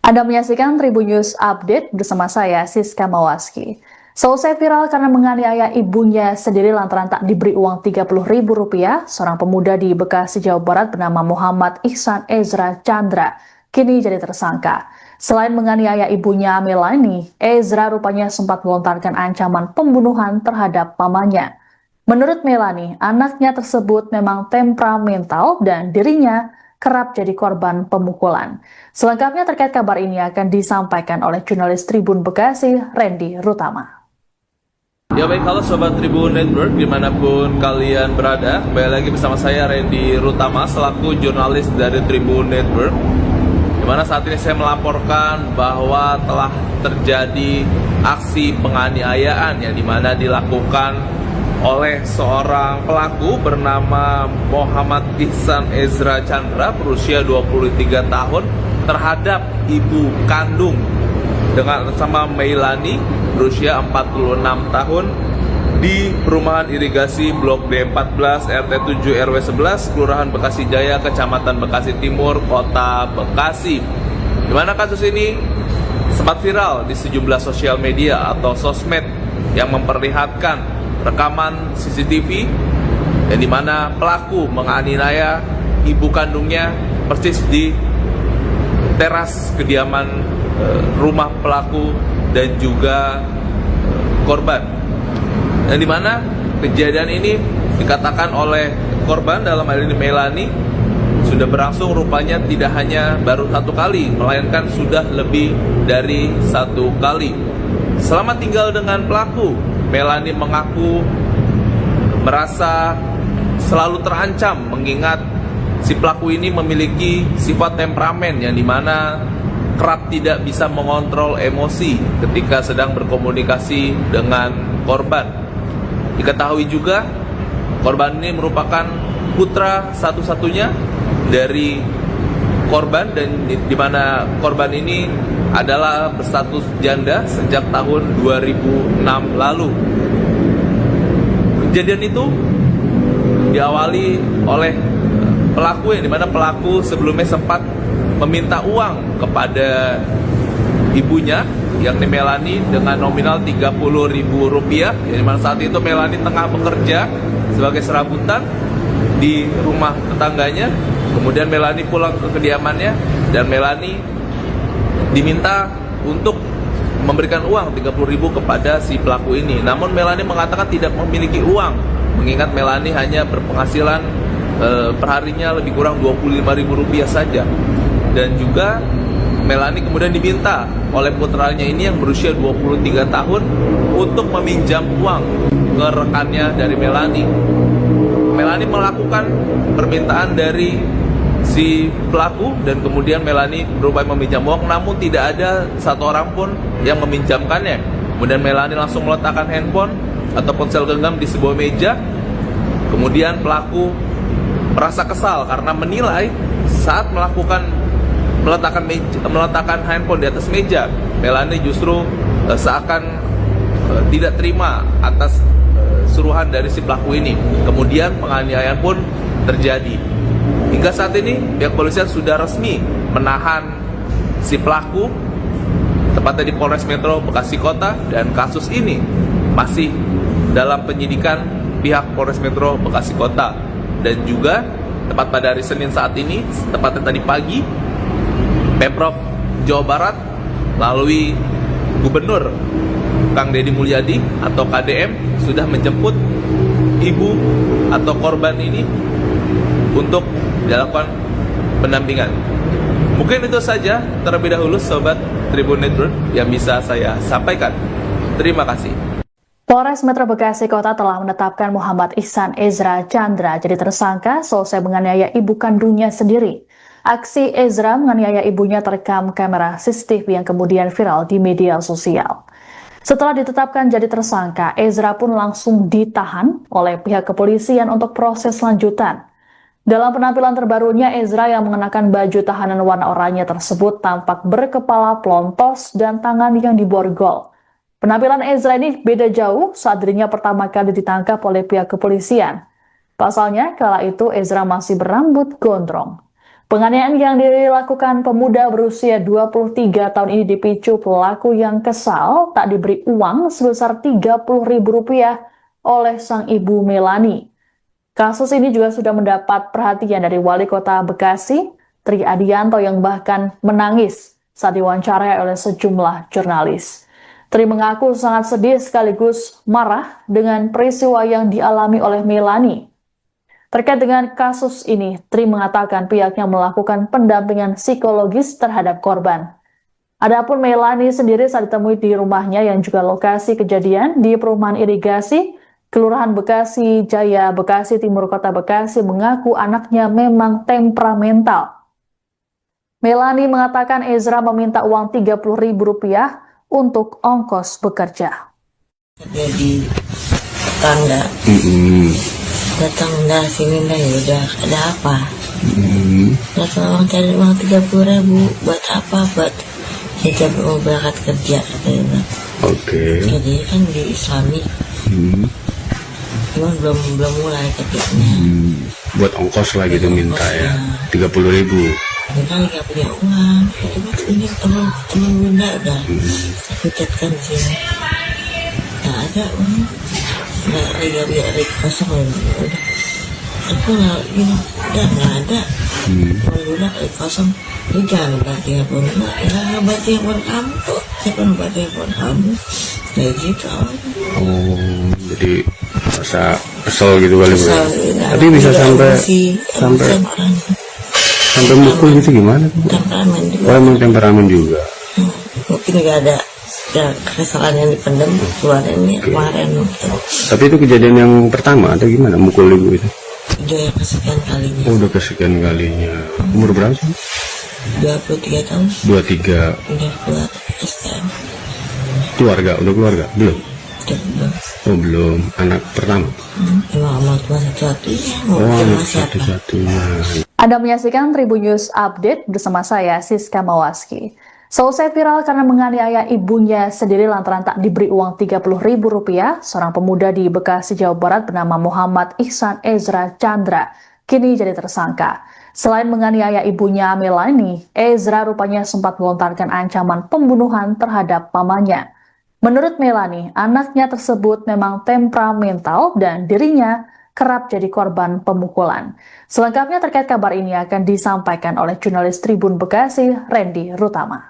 Speaker 1: Anda menyaksikan Tribun News Update bersama saya, Siska Mawaski. Selesai viral karena menganiaya ibunya sendiri lantaran tak diberi uang Rp30.000, seorang pemuda di Bekasi, Jawa Barat bernama Muhammad Ihsan Ezra Chandra kini jadi tersangka. Selain menganiaya ibunya Melani, Ezra rupanya sempat melontarkan ancaman pembunuhan terhadap pamannya. Menurut Melani, anaknya tersebut memang temperamental dan dirinya kerap jadi korban pemukulan. Selengkapnya terkait kabar ini akan disampaikan oleh jurnalis Tribun Bekasi, Randy Rutama.
Speaker 2: Ya baik, halo Sobat Tribun Network dimanapun kalian berada. Kembali lagi bersama saya Randy Rutama selaku jurnalis dari Tribun Network, dimana saat ini saya melaporkan bahwa telah terjadi aksi penganiayaan yang dimana dilakukan oleh seorang pelaku bernama Muhammad Ihsan Ezra Chandra berusia 23 tahun terhadap ibu kandung dengan sama Melani berusia 46 tahun di perumahan irigasi Blok D14 RT 7 RW 11 Kelurahan Bekasi Jaya, Kecamatan Bekasi Timur, Kota Bekasi. Di mana kasus ini sempat viral di sejumlah sosial media atau sosmed yang memperlihatkan rekaman CCTV yang dimana pelaku menganiaya ibu kandungnya persis di teras kediaman rumah pelaku dan juga korban. Yang dimana kejadian ini dikatakan oleh korban dalam hal ini Melani sudah berlangsung rupanya tidak hanya baru satu kali, melainkan sudah lebih dari satu kali. Selama tinggal dengan pelaku, Melani mengaku merasa selalu terancam mengingat si pelaku ini memiliki sifat temperamen yang dimana kerap tidak bisa mengontrol emosi ketika sedang berkomunikasi dengan korban. Diketahui juga korban ini merupakan putra satu-satunya dari korban dan di mana korban ini adalah berstatus janda sejak tahun 2006 lalu. Kejadian itu diawali oleh pelaku yang dimana pelaku sebelumnya sempat meminta uang kepada ibunya yakni Melani dengan nominal Rp30.000, yang dimana saat itu Melani tengah bekerja sebagai serabutan di rumah tetangganya. Kemudian Melani pulang ke kediamannya dan Melani diminta untuk memberikan uang Rp30.000 kepada si pelaku ini. Namun Melani mengatakan tidak memiliki uang, mengingat Melani hanya berpenghasilan perharinya lebih kurang Rp25.000 saja. Dan juga Melani kemudian diminta oleh putranya ini yang berusia 23 tahun untuk meminjam uang ke rekannya dari Melani. Melani melakukan permintaan dari si pelaku dan kemudian Melani berupaya meminjam uang, namun tidak ada satu orang pun yang meminjamkannya. Kemudian Melani langsung meletakkan handphone atau ponsel genggam di sebuah meja. Kemudian pelaku merasa kesal karena menilai saat meletakkan handphone di atas meja, Melani justru seakan tidak terima atas suruhan dari si pelaku ini. Kemudian penganiayaan pun terjadi. Hingga saat ini pihak polisian sudah resmi menahan si pelaku tepatnya di Polres Metro Bekasi Kota, dan kasus ini masih dalam penyidikan pihak Polres Metro Bekasi Kota. Dan juga tepat pada hari Senin saat ini, tepatnya tadi pagi, Pemprov Jawa Barat melalui Gubernur Kang Deddy Mulyadi atau KDM sudah menjemput ibu atau korban ini untuk dilakukan pendampingan. Mungkin itu saja terlebih dahulu Sobat Tribun Network yang bisa saya sampaikan. Terima kasih.
Speaker 1: Polres Metro Bekasi Kota telah menetapkan Muhammad Ihsan Ezra Chandra jadi tersangka selesai menganiaya ibu kandungnya sendiri. Aksi Ezra menganiaya ibunya terekam kamera CCTV yang kemudian viral di media sosial. Setelah ditetapkan jadi tersangka, Ezra pun langsung ditahan oleh pihak kepolisian untuk proses lanjutan. Dalam penampilan terbarunya, Ezra yang mengenakan baju tahanan warna oranye tersebut tampak berkepala pelontos dan tangan yang diborgol. Penampilan Ezra ini beda jauh saat dirinya pertama kali ditangkap oleh pihak kepolisian. Pasalnya, kala itu Ezra masih berambut gondrong. Penganiayaan yang dilakukan pemuda berusia 23 tahun ini dipicu pelaku yang kesal tak diberi uang sebesar Rp30.000 oleh sang ibu Melani. Kasus ini juga sudah mendapat perhatian dari Wali Kota Bekasi, Tri Adianto, yang bahkan menangis saat diwawancarai oleh sejumlah jurnalis. Tri mengaku sangat sedih sekaligus marah dengan peristiwa yang dialami oleh Melani. Terkait dengan kasus ini, Tri mengatakan pihaknya melakukan pendampingan psikologis terhadap korban. Adapun Melani sendiri saat ditemui di rumahnya yang juga lokasi kejadian di Perumahan Irigasi, Kelurahan Bekasi Jaya, Bekasi Timur, Kota Bekasi, mengaku anaknya memang temperamental. Melani mengatakan Ezra meminta uang Rp30.000 untuk ongkos bekerja.
Speaker 3: Jadi tetangga datang dah sini dah, ya udah ada apa? Datang orang cari uang 30.000 buat apa? Buat hijab mau berangkat kerja katanya.
Speaker 4: Oke.
Speaker 3: Jadi kan di Islami, cuman belum mulai kerjanya.
Speaker 4: Buat ongkos lah gitu minta ya, 30.000.
Speaker 3: Kita nggak punya uang, ini teman bunda udah aku catkan di sini. Nggak ada uang, nggak ada kosong udah. Aku nggak gini, udah nggak ada. Bunda kosong, lu jangan banting handphone, nggak banting handphone kamu kok. Siapa yang banting handphone kamu? Kayak gitu.
Speaker 4: Jadi rasa kesel gitu kali Bu. Tapi bisa sampai mukul gitu gimana?
Speaker 3: Temperamen juga.
Speaker 4: Oh, emang temperamen juga.
Speaker 3: Mungkin nggak ada kesalahan yang dipendam keluaran ini kemarin mungkin.
Speaker 4: Tapi itu kejadian yang pertama atau gimana mukul ibu itu?
Speaker 3: Udah yang kesekian kalinya.
Speaker 4: Oh, udah kesekian kalinya. Umur berapa sih?
Speaker 3: 23 tahun.
Speaker 4: 23.
Speaker 3: Udah keluar STM.
Speaker 4: Udah keluarga? Belum?
Speaker 3: Belum.
Speaker 4: Oh, belum. Anak pertama?
Speaker 3: Emang amal Tuhan satu-satunya.
Speaker 4: Oh, anak
Speaker 3: siapa?
Speaker 4: satu-satunya.
Speaker 1: Anda menyaksikan Tribun News Update bersama saya, Siska Mawaski. Selesai viral karena menganiaya ibunya sendiri lantaran tak diberi uang Rp30.000, seorang pemuda di Bekasi, Jawa Barat bernama Muhammad Ihsan Ezra Chandra kini jadi tersangka. Selain menganiaya ibunya Melani, Ezra rupanya sempat melontarkan ancaman pembunuhan terhadap pamannya. Menurut Melani, anaknya tersebut memang temperamental dan dirinya kerap jadi korban pemukulan. Selengkapnya terkait kabar ini akan disampaikan oleh jurnalis Tribun Bekasi, Randy Rutama.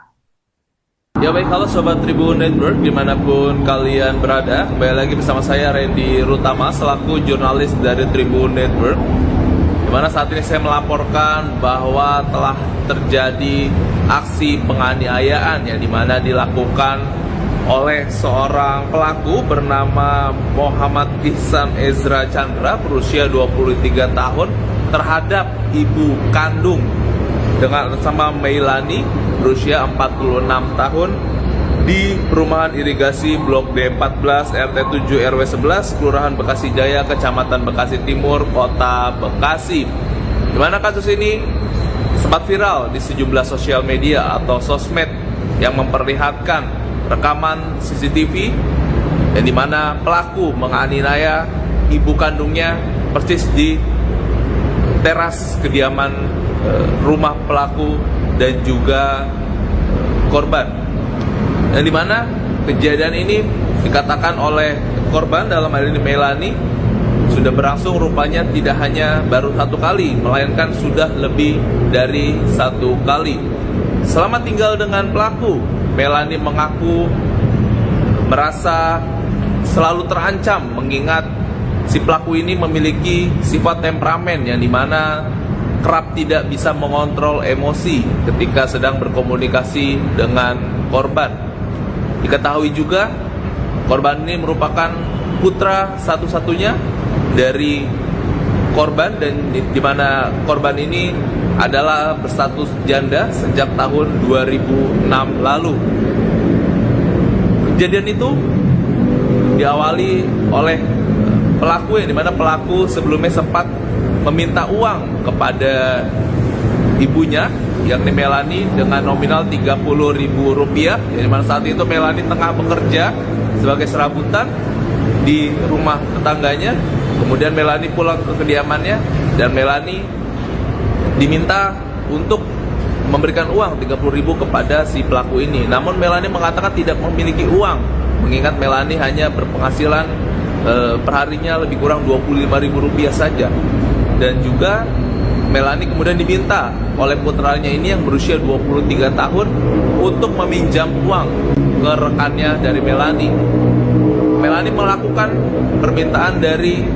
Speaker 2: Ya baik, halo Sobat Tribun Network dimanapun kalian berada. Kembali lagi bersama saya Randy Rutama selaku jurnalis dari Tribun Network, dimana saat ini saya melaporkan bahwa telah terjadi aksi penganiayaan yang dimana dilakukan oleh seorang pelaku bernama Muhammad Ihsan Ezra Chandra berusia 23 tahun terhadap ibu kandung dengan sama Melani berusia 46 tahun di Perumahan Irigasi Blok D14 RT 7 RW 11 Kelurahan Bekasi Jaya, Kecamatan Bekasi Timur, Kota Bekasi. Di mana kasus ini sempat viral di sejumlah sosial media atau sosmed yang memperlihatkan rekaman CCTV yang dimana pelaku menganiaya ibu kandungnya persis di teras kediaman rumah pelaku dan juga korban. Yang dimana kejadian ini dikatakan oleh korban dalam hal ini Melani sudah berlangsung rupanya tidak hanya baru satu kali, melainkan sudah lebih dari satu kali. Selama tinggal dengan pelaku, Melani mengaku merasa selalu terancam mengingat si pelaku ini memiliki sifat temperamen yang dimana kerap tidak bisa mengontrol emosi ketika sedang berkomunikasi dengan korban. Diketahui juga korban ini merupakan putra satu-satunya dari korban dan dimana korban ini adalah berstatus janda sejak tahun 2006 lalu. Kejadian itu diawali oleh pelaku yang dimana pelaku sebelumnya sempat meminta uang kepada ibunya yakni Melani dengan nominal Rp30.000 yang dimana saat itu Melani tengah bekerja sebagai serabutan di rumah tetangganya. Kemudian Melani pulang ke kediamannya dan Melani diminta untuk memberikan uang 30.000 kepada si pelaku ini. Namun Melani mengatakan tidak memiliki uang, mengingat Melani hanya berpenghasilan perharinya lebih kurang Rp25.000 saja. Dan juga Melani kemudian diminta oleh putranya ini yang berusia 23 tahun untuk meminjam uang ke rekannya dari Melani. Melani melakukan permintaan dari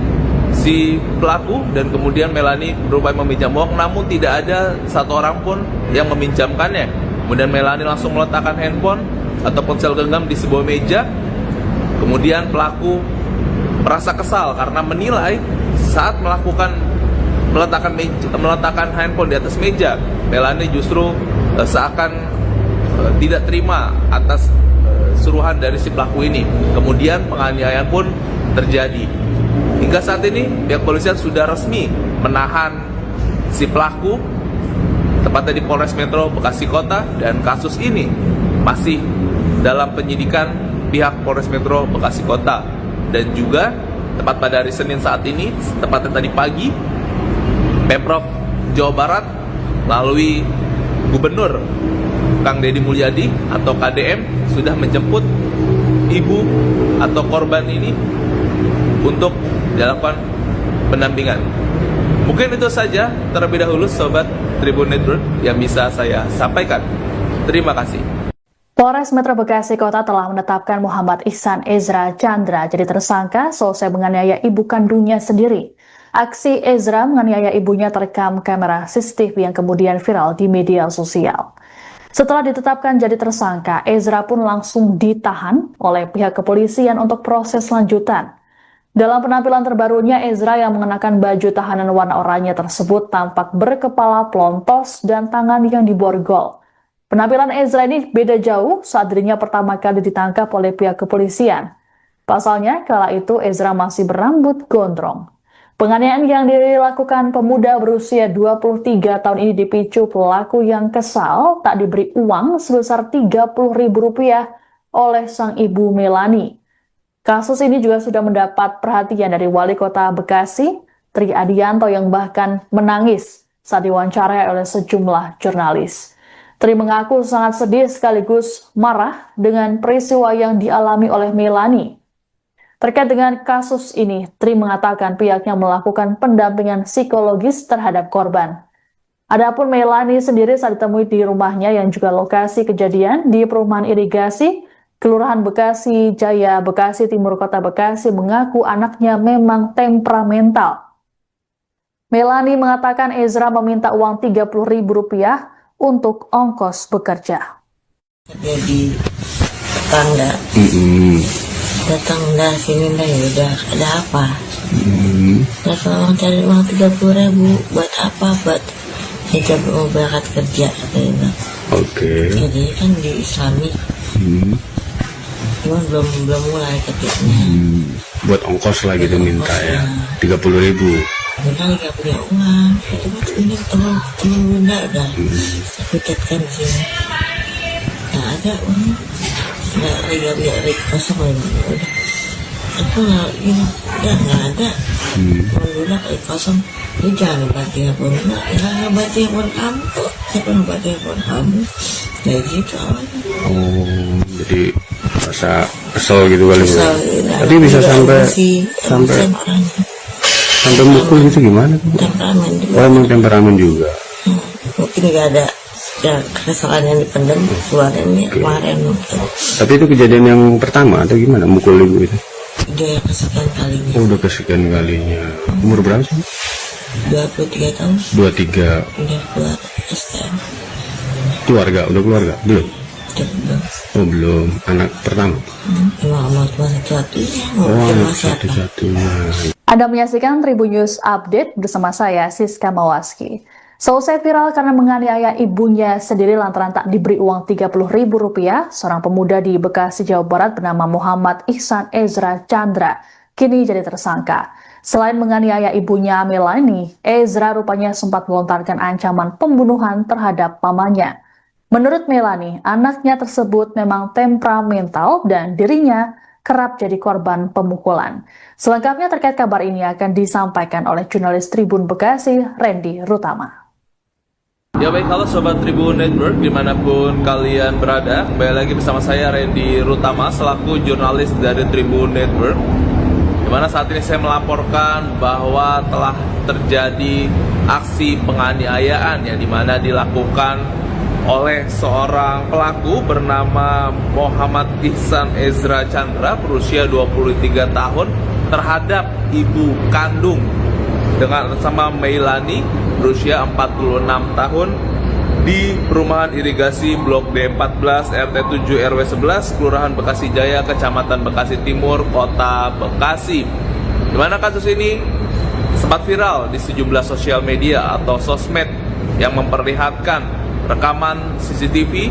Speaker 2: si pelaku dan kemudian Melani berupaya meminjam uang, namun tidak ada satu orang pun yang meminjamkannya. Kemudian Melani langsung meletakkan handphone atau ponsel genggam di sebuah meja. Kemudian pelaku merasa kesal karena menilai saat meletakkan handphone di atas meja, Melani justru seakan tidak terima atas suruhan dari si pelaku ini. Kemudian penganiayaan pun terjadi. Hingga saat ini pihak kepolisian sudah resmi menahan si pelaku, tepatnya di Polres Metro Bekasi Kota, dan kasus ini masih dalam penyidikan pihak Polres Metro Bekasi Kota. Dan juga tepat pada hari Senin saat ini, tepatnya tadi pagi, Pemprov Jawa Barat melalui Gubernur Kang Deddy Mulyadi atau KDM sudah menjemput ibu atau korban ini untuk dilakukan pendampingan. Mungkin itu saja terlebih dahulu Sobat Tribun Network yang bisa saya sampaikan. Terima kasih.
Speaker 1: Polres Metro Bekasi Kota telah menetapkan Muhammad Ihsan Ezra Chandra jadi tersangka selesai menganiaya ibu kandungnya sendiri. Aksi Ezra menganiaya ibunya terekam kamera CCTV yang kemudian viral di media sosial. Setelah ditetapkan jadi tersangka, Ezra pun langsung ditahan oleh pihak kepolisian untuk proses lanjutan. Dalam penampilan terbarunya, Ezra yang mengenakan baju tahanan warna oranye tersebut tampak berkepala pelontos dan tangan yang diborgol. Penampilan Ezra ini beda jauh saat dirinya pertama kali ditangkap oleh pihak kepolisian. Pasalnya, kala itu Ezra masih berambut gondrong. Penganiayaan yang dilakukan pemuda berusia 23 tahun ini dipicu pelaku yang kesal tak diberi uang sebesar Rp30.000 oleh sang ibu Melani. Kasus ini juga sudah mendapat perhatian dari Wali Kota Bekasi, Tri Adianto, yang bahkan menangis saat diwawancarai oleh sejumlah jurnalis. Tri mengaku sangat sedih sekaligus marah dengan peristiwa yang dialami oleh Melani. Terkait dengan kasus ini, Tri mengatakan pihaknya melakukan pendampingan psikologis terhadap korban. Adapun Melani sendiri saat ditemui di rumahnya yang juga lokasi kejadian di Perumahan Irigasi, Kelurahan Bekasi Jaya, Bekasi Timur, Kota Bekasi, mengaku anaknya memang temperamental. Melani mengatakan Ezra meminta uang Rp30.000 untuk ongkos bekerja.
Speaker 3: Jadi tetangga datang dah sini dah, ya udah ada apa? Nah, tolong cari uang 30.000 buat apa? Buat hijab mau berangkat kerja katanya.
Speaker 4: Oke.
Speaker 3: Jadi kan di Islami, cuma belum mulai kerjanya.
Speaker 4: Buat ongkos lah gitu minta ya. 30.000.
Speaker 3: Bunda nggak punya uang, cuma ini teman bunda dah. Aku catkan di sini. Nggak ada uang. Nggak kosong udah. Aku nggak ada. Bunda kosong. Ini jangan ngebati handphone bunda. Jangan ngebati handphone kamu kok. Siapa ngebati handphone kamu? Kayak gitu awalnya.
Speaker 4: Oh, jadi rasa kesel gitu kali ya. Tapi bisa sampai mukul gitu gimana?
Speaker 3: Temperamen juga.
Speaker 4: Oh, emang temperamen juga.
Speaker 3: Mungkin nggak ada ya, kesalahan yang dipendam keluarannya kemarin.
Speaker 4: Tapi itu kejadian yang pertama atau gimana mukul ibu itu?
Speaker 3: Udah kesekian kalinya.
Speaker 4: Oh, udah kesekian kalinya. Umur berapa sih?
Speaker 3: 23 tahun.
Speaker 4: 23.
Speaker 3: Udah keluar STM.
Speaker 4: Udah keluarga? Belum?
Speaker 3: Udah belum.
Speaker 4: Oh, belum. Anak pertama?
Speaker 3: Cuma satu-satunya.
Speaker 4: Oh, satu-satunya.
Speaker 1: Anda menyaksikan Tribun News Update bersama saya, Siska Mawaski. Selesai viral karena menganiaya ibunya sendiri lantaran tak diberi uang Rp30.000, seorang pemuda di Bekasi, Jawa Barat bernama Muhammad Ihsan Ezra Chandra kini jadi tersangka. Selain menganiaya ibunya Melani, Ezra rupanya sempat melontarkan ancaman pembunuhan terhadap pamannya. Menurut Melani, anaknya tersebut memang temperamental dan dirinya kerap jadi korban pemukulan. Selengkapnya terkait kabar ini akan disampaikan oleh jurnalis Tribun Bekasi, Randy Rutama.
Speaker 2: Ya baik, halo Sobat Tribun Network dimanapun kalian berada. Kembali lagi bersama saya Randy Rutama selaku jurnalis dari Tribun Network, dimana saat ini saya melaporkan bahwa telah terjadi aksi penganiayaan yang dimana dilakukan oleh seorang pelaku bernama Muhammad Ihsan Ezra Chandra berusia 23 tahun terhadap ibu kandung dengan sama Meilani berusia 46 tahun di perumahan irigasi Blok D14 RT 7 RW 11 Kelurahan Bekasi Jaya, Kecamatan Bekasi Timur, Kota Bekasi. Di mana kasus ini sempat viral di sejumlah sosial media atau sosmed yang memperlihatkan rekaman CCTV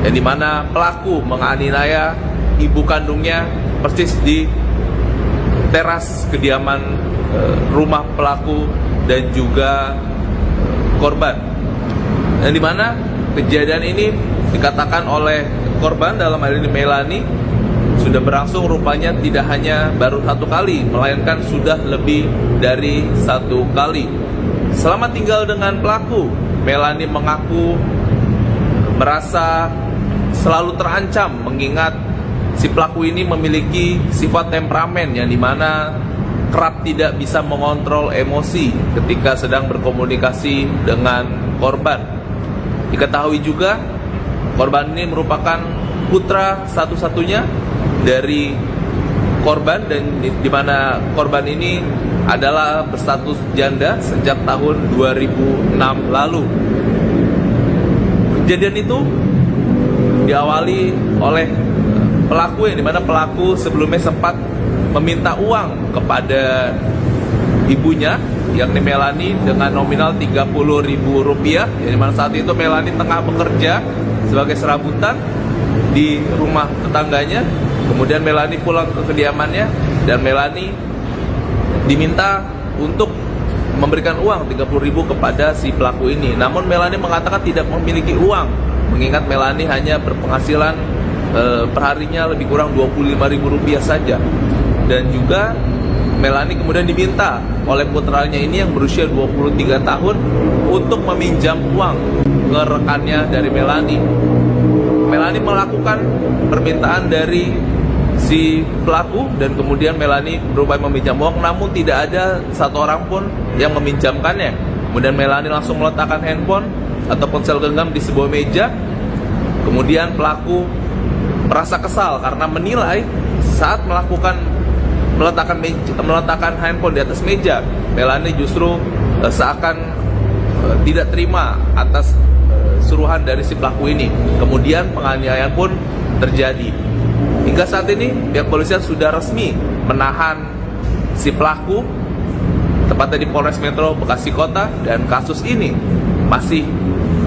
Speaker 2: yang dimana pelaku menganiaya ibu kandungnya persis di teras kediaman rumah pelaku dan juga korban. Yang dimana kejadian ini dikatakan oleh korban dalam hal ini Meilani sudah berlangsung rupanya tidak hanya baru satu kali, melainkan sudah lebih dari satu kali. Selama tinggal dengan pelaku, Meilani mengaku merasa selalu terancam mengingat si pelaku ini memiliki sifat temperamen yang dimana kerap tidak bisa mengontrol emosi ketika sedang berkomunikasi dengan korban. Diketahui juga korban ini merupakan putra satu-satunya dari korban dan di mana korban ini adalah berstatus janda sejak tahun 2006 lalu. Kejadian itu diawali oleh pelaku yang dimana pelaku sebelumnya sempat meminta uang kepada ibunya yakni Meilani dengan nominal Rp30.000 yang dimana saat itu Meilani tengah bekerja sebagai serabutan di rumah tetangganya. Kemudian Meilani pulang ke kediamannya dan Meilani diminta untuk memberikan uang Rp30.000 kepada si pelaku ini. Namun Meilani mengatakan tidak memiliki uang mengingat Meilani hanya berpenghasilan perharinya lebih kurang Rp25.000 saja. Dan juga Meilani kemudian diminta oleh putranya ini yang berusia 23 tahun untuk meminjam uang ke rekannya dari Meilani. Meilani melakukan permintaan dari si pelaku dan kemudian Meilani berupaya meminjam uang, namun tidak ada satu orang pun yang meminjamkannya. Kemudian Meilani langsung meletakkan handphone atau ponsel genggam di sebuah meja. Kemudian pelaku merasa kesal karena menilai saat meletakkan handphone di atas meja, Meilani justru seakan tidak terima atas suruhan dari si pelaku ini. Kemudian penganiayaan pun terjadi. Hingga saat ini pihak polisian sudah resmi menahan si pelaku tepatnya di Polres Metro Bekasi Kota, dan kasus ini masih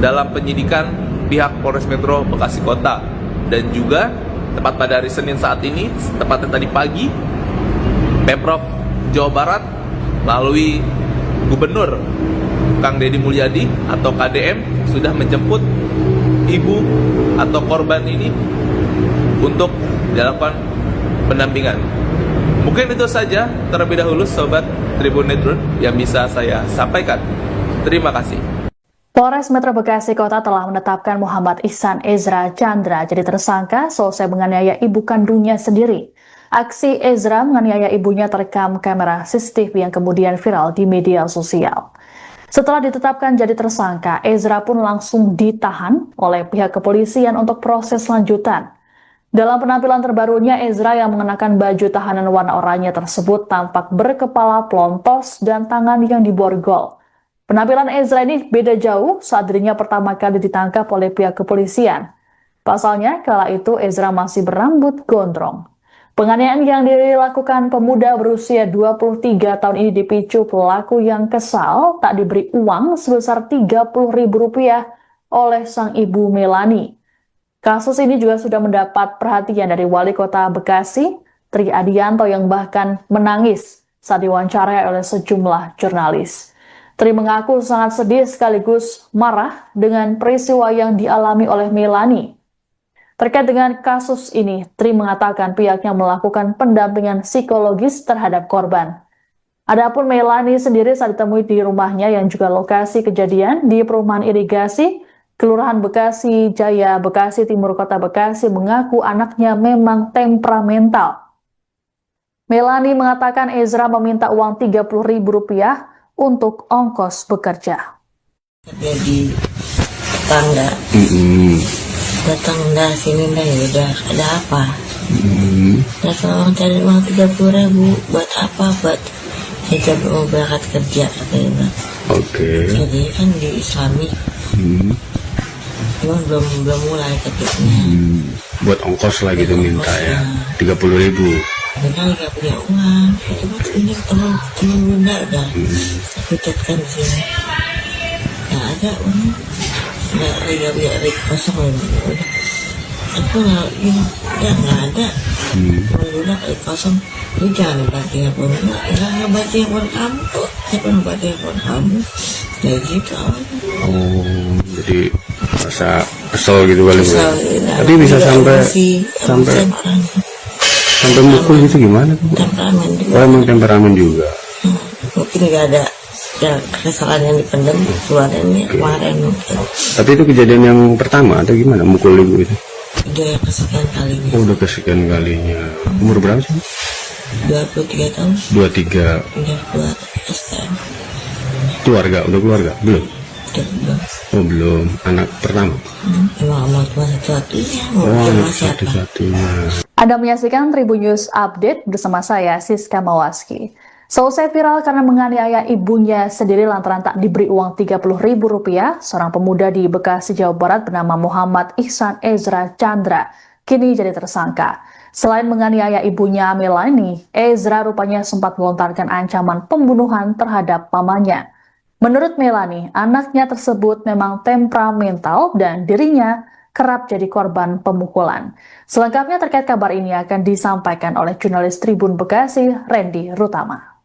Speaker 2: dalam penyidikan pihak Polres Metro Bekasi Kota. Dan juga tepat pada hari Senin saat ini, tepatnya tadi pagi, Pemprov Jawa Barat melalui Gubernur Kang Deddy Mulyadi atau KDM sudah menjemput ibu atau korban ini untuk dilakukan pendampingan. Mungkin itu saja terlebih dahulu Sobat Tribun Network yang bisa saya sampaikan. Terima kasih.
Speaker 1: Polres Metro Bekasi Kota telah menetapkan Muhammad Ihsan Ezra Chandra jadi tersangka selesai menganiaya ibu kandungnya sendiri. Aksi Ezra menganiaya ibunya terekam kamera CCTV yang kemudian viral di media sosial. Setelah ditetapkan jadi tersangka, Ezra pun langsung ditahan oleh pihak kepolisian untuk proses lanjutan. Dalam penampilan terbarunya, Ezra yang mengenakan baju tahanan warna oranye tersebut tampak berkepala pelontos dan tangan yang diborgol. Penampilan Ezra ini beda jauh saat dirinya pertama kali ditangkap oleh pihak kepolisian. Pasalnya, kala itu Ezra masih berambut gondrong. Penganiayaan yang dilakukan pemuda berusia 23 tahun ini dipicu pelaku yang kesal tak diberi uang sebesar Rp30.000 oleh sang ibu Meilani. Kasus ini juga sudah mendapat perhatian dari Wali Kota Bekasi, Tri Adianto, yang bahkan menangis saat diwawancarai oleh sejumlah jurnalis. Tri mengaku sangat sedih sekaligus marah dengan peristiwa yang dialami oleh Meilani. Terkait dengan kasus ini, Tri mengatakan pihaknya melakukan pendampingan psikologis terhadap korban. Adapun Melani sendiri saat ditemui di rumahnya yang juga lokasi kejadian di Perumahan Irigasi, Kelurahan Bekasi Jaya, Bekasi Timur, Kota Bekasi, mengaku anaknya memang temperamental. Melani mengatakan Ezra meminta uang Rp30.000 untuk ongkos bekerja.
Speaker 3: Kerja di tetangga. Datang dah sini dah, ya udah ada apa? Datang orang cari uang 30.000 buat apa? Buat hijab mau berangkat kerja katanya.
Speaker 4: Oke.
Speaker 3: Jadi kan di Islami. Cuman belum mulai kerjanya.
Speaker 4: Buat ongkos lah gitu minta ya. 30.000.
Speaker 3: Benar nggak punya uang. Ini teman bunda udah. Aku catkan di sini. Nggak ada uang. Nggak punya rik kosong udah. Aku nggak ada. Bunda rik kosong. Lu jangan ngebanting handphone. Nggak ngebanting handphone kamu kok. Siapa ngebanting handphone kamu? Kayak gitu.
Speaker 4: Oh, jadi masa kesel gitu kali Bu.
Speaker 3: Kesel,
Speaker 4: Tapi bisa sampai mukul gitu gimana tuh?
Speaker 3: Temperamen juga.
Speaker 4: Oh, emang temperamen juga.
Speaker 3: Mungkin nggak ada ya, kesalahan yang dipendam keluarannya kemarin mungkin.
Speaker 4: Tapi itu kejadian yang pertama atau gimana mukul ibu itu?
Speaker 3: Udah yang kesekian kalinya.
Speaker 4: Oh, udah kesekian kalinya. Umur berapa sih?
Speaker 3: 23 tahun
Speaker 4: 23.
Speaker 3: udah keluar STM.
Speaker 4: Udah keluarga? Belum?
Speaker 3: Belum.
Speaker 4: Oh, belum. Anak pertama?
Speaker 3: Emang amat cuma satu-satunya.
Speaker 4: Oh,
Speaker 3: Mungkin
Speaker 4: anak
Speaker 3: masih apa?
Speaker 4: satu-satunya.
Speaker 1: Anda menyaksikan Tribun News Update bersama saya, Siska Mawaski. Selesai viral karena menganiaya ibunya sendiri lantaran tak diberi uang Rp30.000, seorang pemuda di Bekasi, Jawa Barat bernama Muhammad Ihsan Ezra Chandra kini jadi tersangka. Selain menganiaya ibunya Melani, Ezra rupanya sempat melontarkan ancaman pembunuhan terhadap pamannya. Menurut Melani, anaknya tersebut memang temperamental dan dirinya kerap jadi korban pemukulan. Selengkapnya terkait kabar ini akan disampaikan oleh jurnalis Tribun Bekasi, Randy Rutama.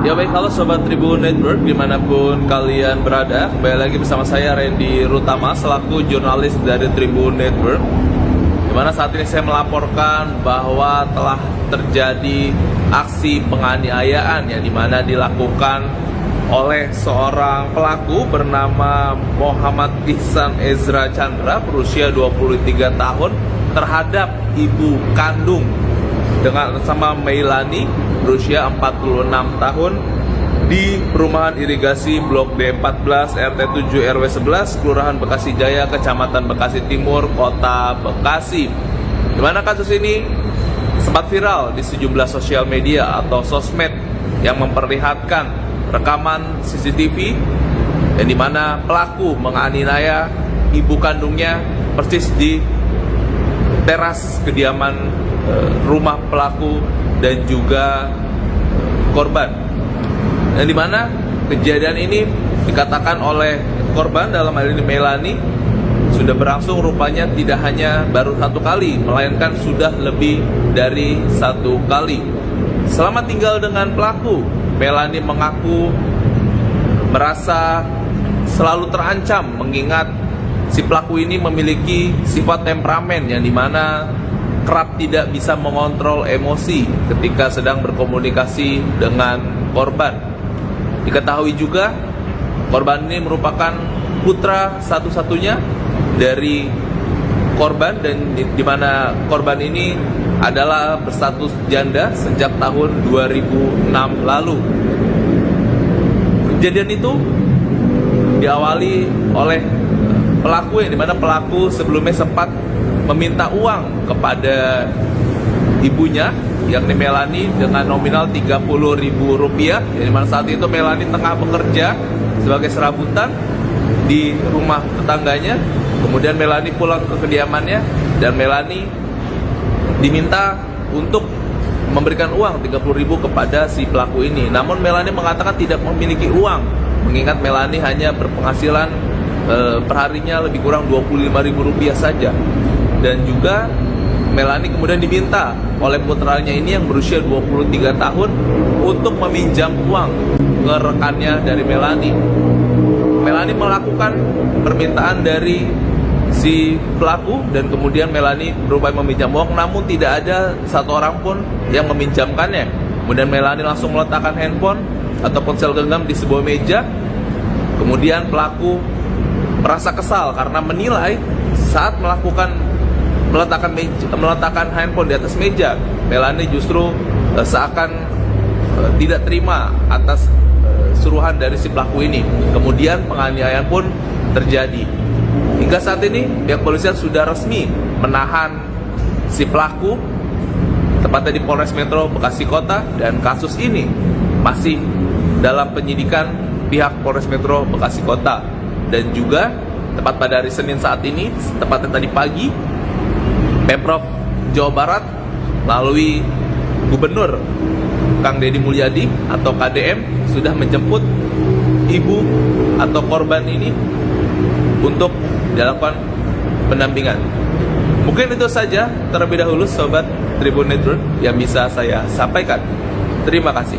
Speaker 2: Ya baik, halo Sobat Tribun Network dimanapun kalian berada. Kembali lagi bersama saya Randy Rutama selaku jurnalis dari Tribun Network, dimana saat ini saya melaporkan bahwa telah terjadi aksi penganiayaan yang dimana dilakukan oleh seorang pelaku bernama Muhammad Ihsan Ezra Chandra berusia 23 tahun terhadap ibu kandung dengan sama Melani berusia 46 tahun di Perumahan Irigasi Blok D14 RT 7 RW 11 Kelurahan Bekasi Jaya, Kecamatan Bekasi Timur, Kota Bekasi. Di mana kasus ini sempat viral di sejumlah sosial media atau sosmed yang memperlihatkan rekaman CCTV yang dimana pelaku menganiaya ibu kandungnya persis di teras kediaman rumah pelaku dan juga korban. Yang dimana kejadian ini dikatakan oleh korban dalam hal ini Melani sudah berlangsung rupanya tidak hanya baru satu kali, melainkan sudah lebih dari satu kali. Selama tinggal dengan pelaku, Melani mengaku merasa selalu terancam mengingat si pelaku ini memiliki sifat temperamen yang dimana kerap tidak bisa mengontrol emosi ketika sedang berkomunikasi dengan korban. Diketahui juga korban ini merupakan putra satu-satunya dari korban dan dimana korban ini adalah berstatus janda sejak tahun 2006 lalu. Kejadian itu diawali oleh pelaku yang dimana pelaku sebelumnya sempat meminta uang kepada ibunya yakni Melani dengan nominal Rp30.000 yang dimana saat itu Melani tengah bekerja sebagai serabutan di rumah tetangganya. Kemudian Melani pulang ke kediamannya dan Melani diminta untuk memberikan uang Rp30.000 kepada si pelaku ini. Namun Melani mengatakan tidak memiliki uang, mengingat Melani hanya berpenghasilan perharinya lebih kurang Rp25.000 saja. Dan juga Melani kemudian diminta oleh putranya ini yang berusia 23 tahun untuk meminjam uang ke rekannya dari Melani. Melani melakukan permintaan dari si pelaku dan kemudian Melani berupaya meminjam uang, namun tidak ada satu orang pun yang meminjamkannya. Kemudian Melani langsung meletakkan handphone atau ponsel genggam di sebuah meja. Kemudian pelaku merasa kesal karena menilai saat meletakkan handphone di atas meja, Melani justru seakan tidak terima atas suruhan dari si pelaku ini. Kemudian penganiayaan pun terjadi. Hingga saat ini pihak polisian sudah resmi menahan si pelaku tepatnya di Polres Metro Bekasi Kota, dan kasus ini masih dalam penyidikan pihak Polres Metro Bekasi Kota. Dan juga tepat pada hari Senin saat ini, tepatnya tadi pagi, Pemprov Jawa Barat melalui Gubernur Kang Deddy Mulyadi atau KDM sudah menjemput ibu atau korban ini untuk dilakukan pendampingan. Mungkin itu saja terlebih dahulu Sobat Tribun Network yang bisa saya sampaikan. Terima kasih.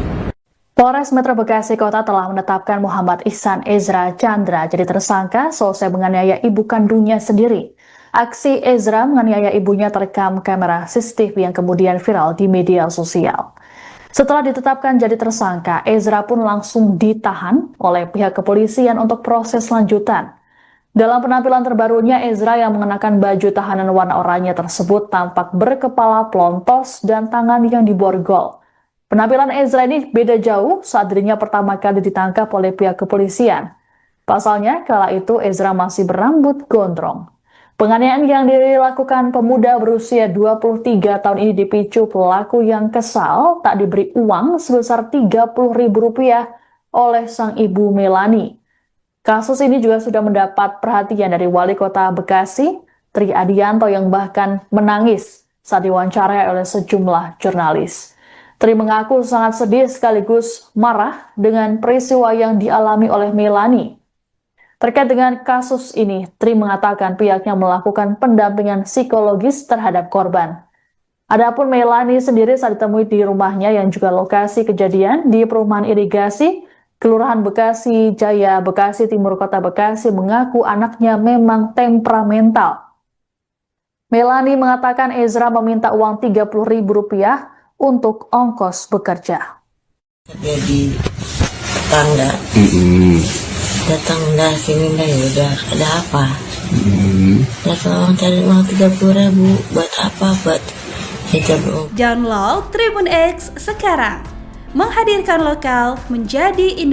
Speaker 1: Polres Metro Bekasi Kota telah menetapkan Muhammad Ihsan Ezra Chandra jadi tersangka selesai menganiaya ibu kandungnya sendiri. Aksi Ezra menganiaya ibunya terekam kamera CCTV yang kemudian viral di media sosial. Setelah ditetapkan jadi tersangka, Ezra pun langsung ditahan oleh pihak kepolisian untuk proses lanjutan. Dalam penampilan terbarunya, Ezra yang mengenakan baju tahanan warna oranye tersebut tampak berkepala pelontos dan tangan yang diborgol. Penampilan Ezra ini beda jauh saat dirinya pertama kali ditangkap oleh pihak kepolisian. Pasalnya, kala itu Ezra masih berambut gondrong. Penganiayaan yang dilakukan pemuda berusia 23 tahun ini dipicu pelaku yang kesal tak diberi uang sebesar Rp30.000 oleh sang ibu Melani. Kasus ini juga sudah mendapat perhatian dari Wali Kota Bekasi, Tri Adianto, yang bahkan menangis saat diwawancarai oleh sejumlah jurnalis. Tri mengaku sangat sedih sekaligus marah dengan peristiwa yang dialami oleh Melani. Terkait dengan kasus ini, Tri mengatakan pihaknya melakukan pendampingan psikologis terhadap korban. Adapun Melani sendiri saat ditemui di rumahnya yang juga lokasi kejadian di Perumahan Irigasi, Kelurahan Bekasi Jaya, Bekasi Timur, Kota Bekasi, mengaku anaknya memang temperamental. Melani mengatakan Ezra meminta uang Rp30.000 untuk ongkos bekerja.
Speaker 3: Dia di tetangga, datang dah sini dah, ya udah ada apa? Datang orang cari uang 30.000 buat apa? Buat hijab.
Speaker 5: Download Tribun X sekarang, menghadirkan lokal menjadi Indonesia.